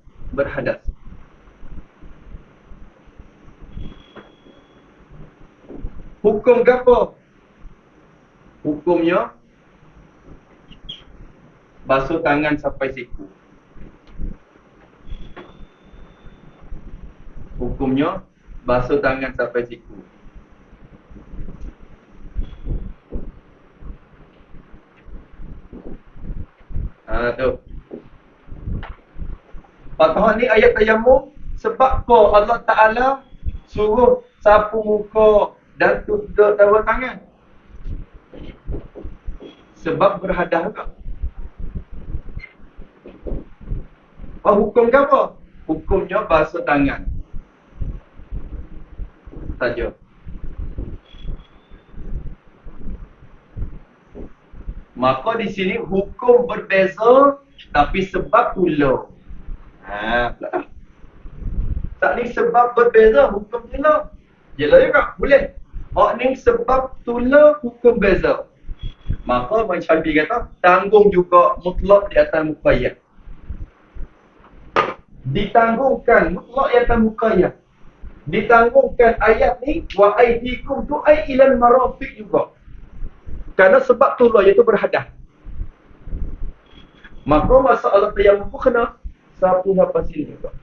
Hukum ke apa? Hukumnya basuh tangan sampai siku. Hukumnya basuh tangan sampai siku. Tu. Patah ni ayat tayammum. Sebab apa Allah Ta'ala suruh sapu muka dan tutup taruh tangan? Sebab berhadas juga. Hukum ke apa? Hukumnya basuh tangan saja. Maka di sini hukum berbeza tapi sebab pula. Tak ni sebab berbeza, hukum pula. Jelas juga, boleh. Ni sebab pula hukum beza. Maka Imam Syafi'i kata tanggung juga mutlak di atas muqayyad. Ditanggungkan mutlak di atas muqayyad. Ditanggungkan ayat ni wa aydikum tu ay ilal marafiq juga. Kerana sebab tu lah iaitu berhadas. Maka masalah tayammum pun kena sapu nafas sini juga.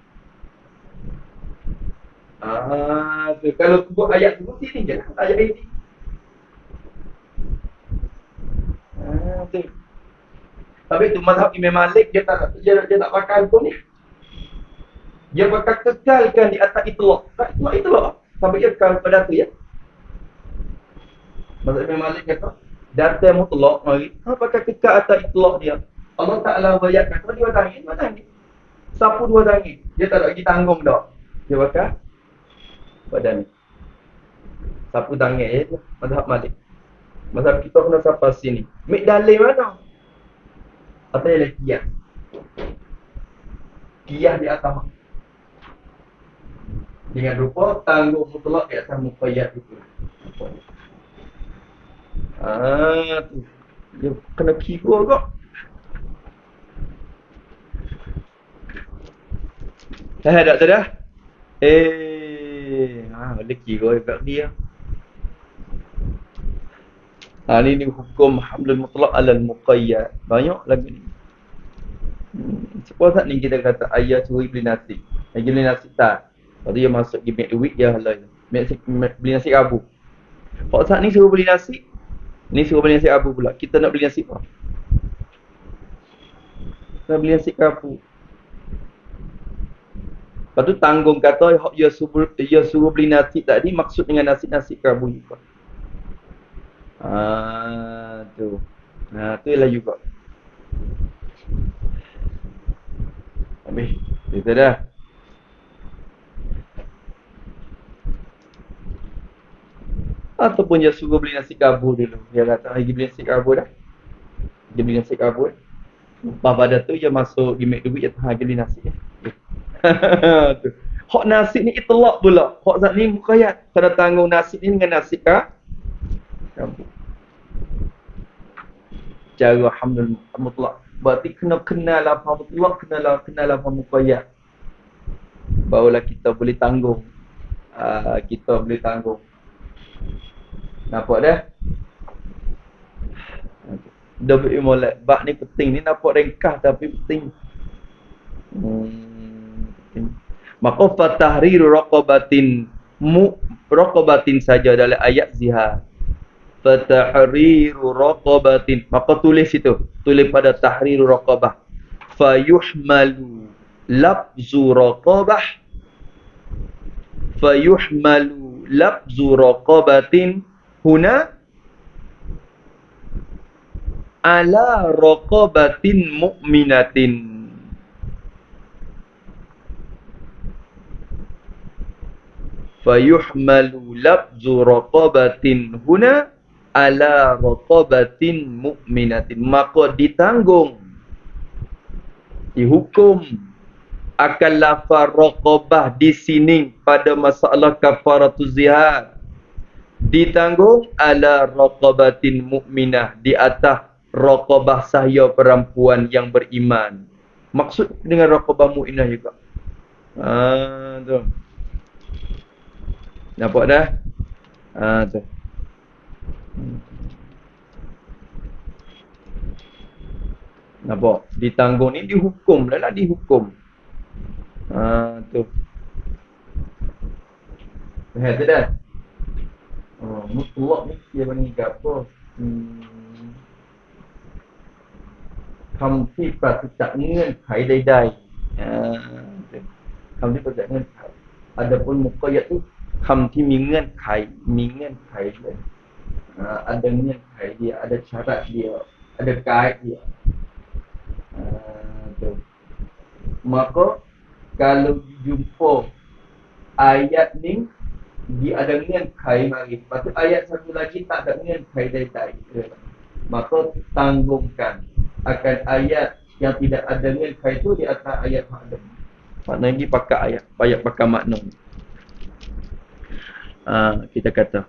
Kalau tunggu ayat tu sini je lah. Ayat ini. Tapi tu mazhab Imam Malik dia tak pakai hukum ni. Dia bakal kekalkan di atas itlaq. Itlaq. Sampai dia kekal pada tu ya. Mazhab Imam Malik kata data mutlak mari. Apakah kekal atas itlaq dia? Allah Ta'ala bayar kata dua tangan. Sapu dua tangan. Dia tak ada lagi tanggung dah. Dia bakal badan ni. Sapu tangan ya. Mazhab Malik. Mazhab kita kena sampai sini. Mik dalil mana? Atau yang lagi ya. Qiyah di atas. Dengan rupa tanggung mutlak di atas muqayyad itu. Tu. Dia kena kira kok. Tak dah. Boleh kira kat dia. Ni hukum hamlul mutlaq alal muqayyad. Banyak lagi ni. Sebab ni kita kata ayah curi beli nasi. Lagi beli nasi tak. Lepas tu dia masuk pergi make duit dia halal. Beli nasi abu. Kalau saat ni suruh beli nasi. Ni suruh beli nasi abu pula. Kita nak beli nasi apa? Nak beli nasi abu. Lepas tu tanggung kata dia suruh beli nasi tadi maksud dengan nasi abu juga. Tu. Tu ialah juga. Habis. Itu dah. Ataupun dia suruh beli nasi kabur dulu. Dia kata, pergi beli nasi kabur dah. Dia beli nasi kabur. Lepas pada tu, dia masuk, dia make duit, dia tahan beli nasi. Tu. Hak nasi ni itlaq pula. Hak zat ni muqayyad. Kena tanggung nasi ni dengan nasi kabur. Cara hamdul mutlaq. Berarti kena kenal apa mutlaq, kenal apa muqayyad. Barulah kita boleh tanggung. Kita boleh tanggung. Nampak dah? Dah berimolek. Bak ni penting. Ni nampak ringkas tapi penting. Maka fatahriru raqabatin raqabatin saja dalam ayat zihar. Fatahriru raqabatin. Maka tulis itu. Tulis pada tahriru raqabah. Fayuhmalu labzu raqabah. Fayuhmalu labzu raqabatin huna ala raqabatin mu'minatin. Fayuhmalu labzu raqabatin huna ala raqabatin mu'minatin. Maka ditanggung, dihukum akan lafaz raqabah di sini pada masalah kafaratuz zihar. Ditanggung ala raqabatin mu'minah, di atas raqabah sahaya perempuan yang beriman. Maksud dengan raqabah mu'minah juga. Tu. Nampak dah? Tu. Nampak? Ditanggung ni dihukum lah, dihukum. Tu. Tu dah. Mutlak ni dia panggil apa? Khamsi pratitak nงื่ไข ใดๆ คำที่ประจักษ์เงื่อนไข Adapun muqayyad tu คำที่มีเงื่อนไขเลย ada เงื่อนไข dia, ada syarat dia, ada kaid dia. Tu. Maka kalau jumpa ayat ni dia ada งื่อนไข mari. Lepas tu ayat satu lagi tak ada งื่อนไข ใดๆ. Maka tanggungkan akan ayat yang tidak ada งื่อนไข itu di atas ayat makna. Makna ni pakai ayat pakai makna. Kita kata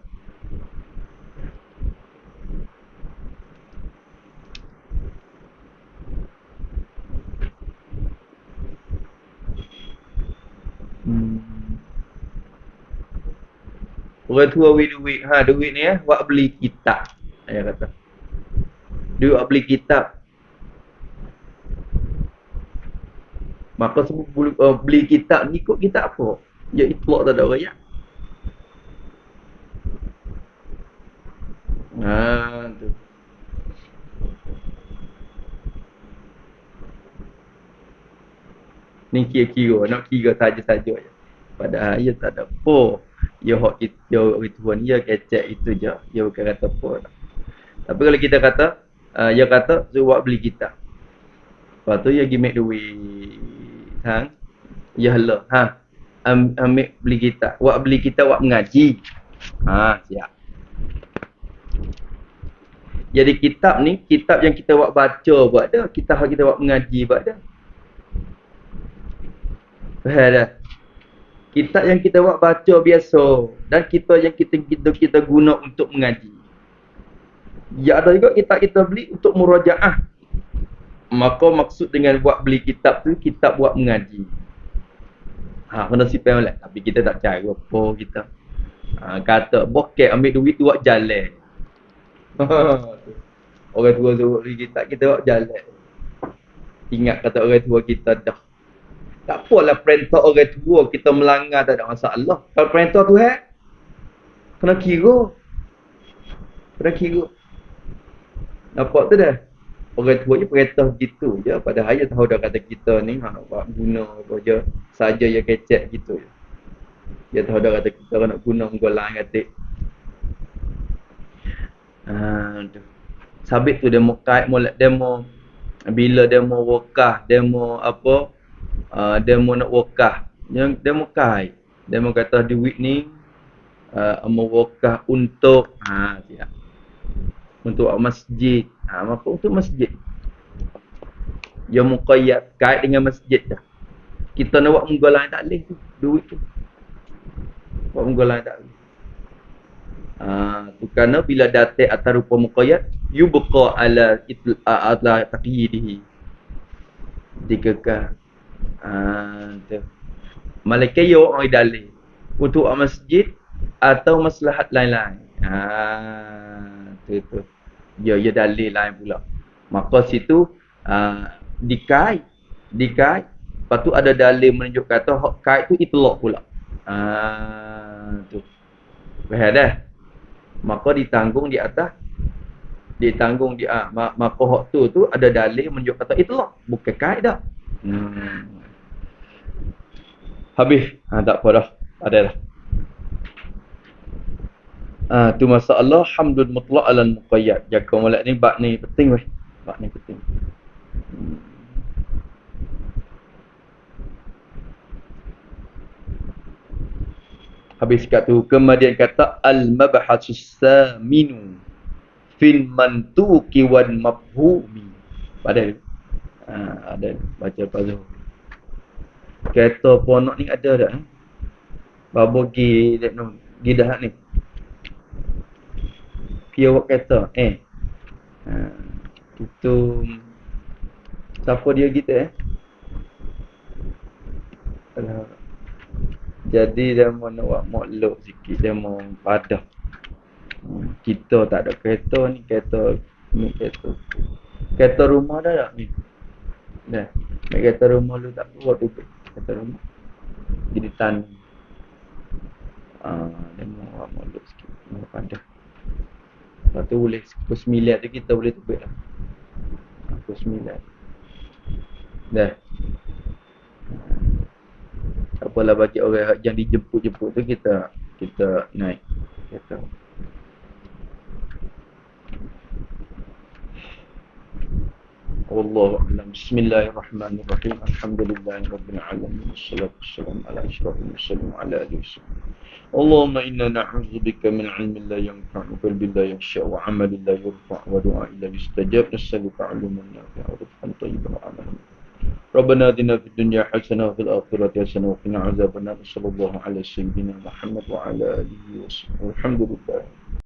orang tua duit. Duit ni buat beli kitab. Ayah kata. Dia buat beli kitab. Maka semua beli kitab ni ikut kitab apa? Ya itlaq tak ada ayat. Tu. Ni kira-kira, nak kira saja-saja je. Padahal ia tak ada apa. Dia hak kita rituan dia kecek itu je. Dia bukan kata apa. Tapi kalau kita kata dia kata buat beli kitab. Lepas tu dia pergi make duit. Ya Allah. Ambil beli kitab. Buat beli kitab buat mengaji. Siap. Jadi kitab ni, kitab yang kita buat baca buat dah. Kitab yang kita buat mengaji buat dah. Faham dah? Kitab yang kita buat baca biasa dan kita yang kita guna untuk mengaji. Ya ada juga kita beli untuk murajaah. Maka maksud dengan buat beli kitab tu kitab buat mengaji. Kena simpan balik. Tapi kita tak cari apa kita. Kata bokek ambil duit tu buat jalan. Orang tua suruh beli kitab kita buat jalan. Ingat kata orang tua kita dah. Tak apalah perintah orang tua kita melanggar tak ada masalah. Kalau perintah tu kena kira. Kena kira. Nampak tu dah. Orang tua je perintah gitu je. Padahal dia tahu dah kata kita ni buat guna apa je. Saja yang kecek gitu je. Dia tahu dah kata kita nak guna muka lain kata. Sabit tu demo kait molek demo bila demo wakah, demo apa? Demo nak wakah. Yang demo kait. Demo kata duit ni mau wakah untuk siap. Untuk masjid. Maka untuk masjid. Yang muqayyad kait dengan masjid dah. Kita nak buat muka lain tak boleh tu. Duit tu. Buat muka lain tak boleh. Tu kerana bila datang atas rupa muqayyad yubqa ala taqyidihi. Dikekal. Tu. Malaikat yo orang dalil untuk masjid atau maslahat lain-lain. Tu. Ya dalil lain pula. Maka situ dikait. Lepas tu ada dalil menunjuk kata hak kait tu itlaq pula. Tu. Faham dah? Maka ditanggung di atas. Ditanggung di maka hak tu ada dalil menunjuk kata itlaq, bukan kait dah. Habis. Tak apa dah. Ada dah. Tu masalah hamdul mutlaq alal muqayyad. Jaga molek ni bab ni penting weh. Bab ni penting. Habis kat tu kemudian kata al mabhasus saminu fil mantuqi wal mafhumi. Ada baca pazuh. Kata ponok ni ada dak? Babo gi dah ni. Dia buat kata itu siapa dia kita jadi dia mau nak buat makluk sikit, dia mau padah. Kita tak ada kereta ni, kereta rumah dah tak ni. Dah kereta rumah lu tak buat tu kereta rumah jadi tanam. Dia mau buat makluk sikit, mau padah. Lepas tu boleh pukul 9 tu kita boleh tubik lah. Pukul 9. Dah. Apalah bagi orang yang dijemput-jemput tu kita naik kereta. Wallahu a'lam. Bismillahirrahmanirrahim. Alhamdulillahirabbil alamin. Wassalatu wassalamu ala asyrafil mursalin wa ala alihi wasallam. Allahumma inna na'udzubika min 'ilmin la yanfa'u wa qalbin la yakhsha wa 'amalin la yurfa' wa du'a'in la yustajab. Nas'aluka 'ilman nafi'an wa rizqan thayyiban wa 'amalan. Rabbana atina fid dunya hasanah wa fil akhirati hasanah wa qina 'adzabannar. Sallallahu ala sayyidina Muhammad wa ala alihi wa sahbihi. Alhamdulillah.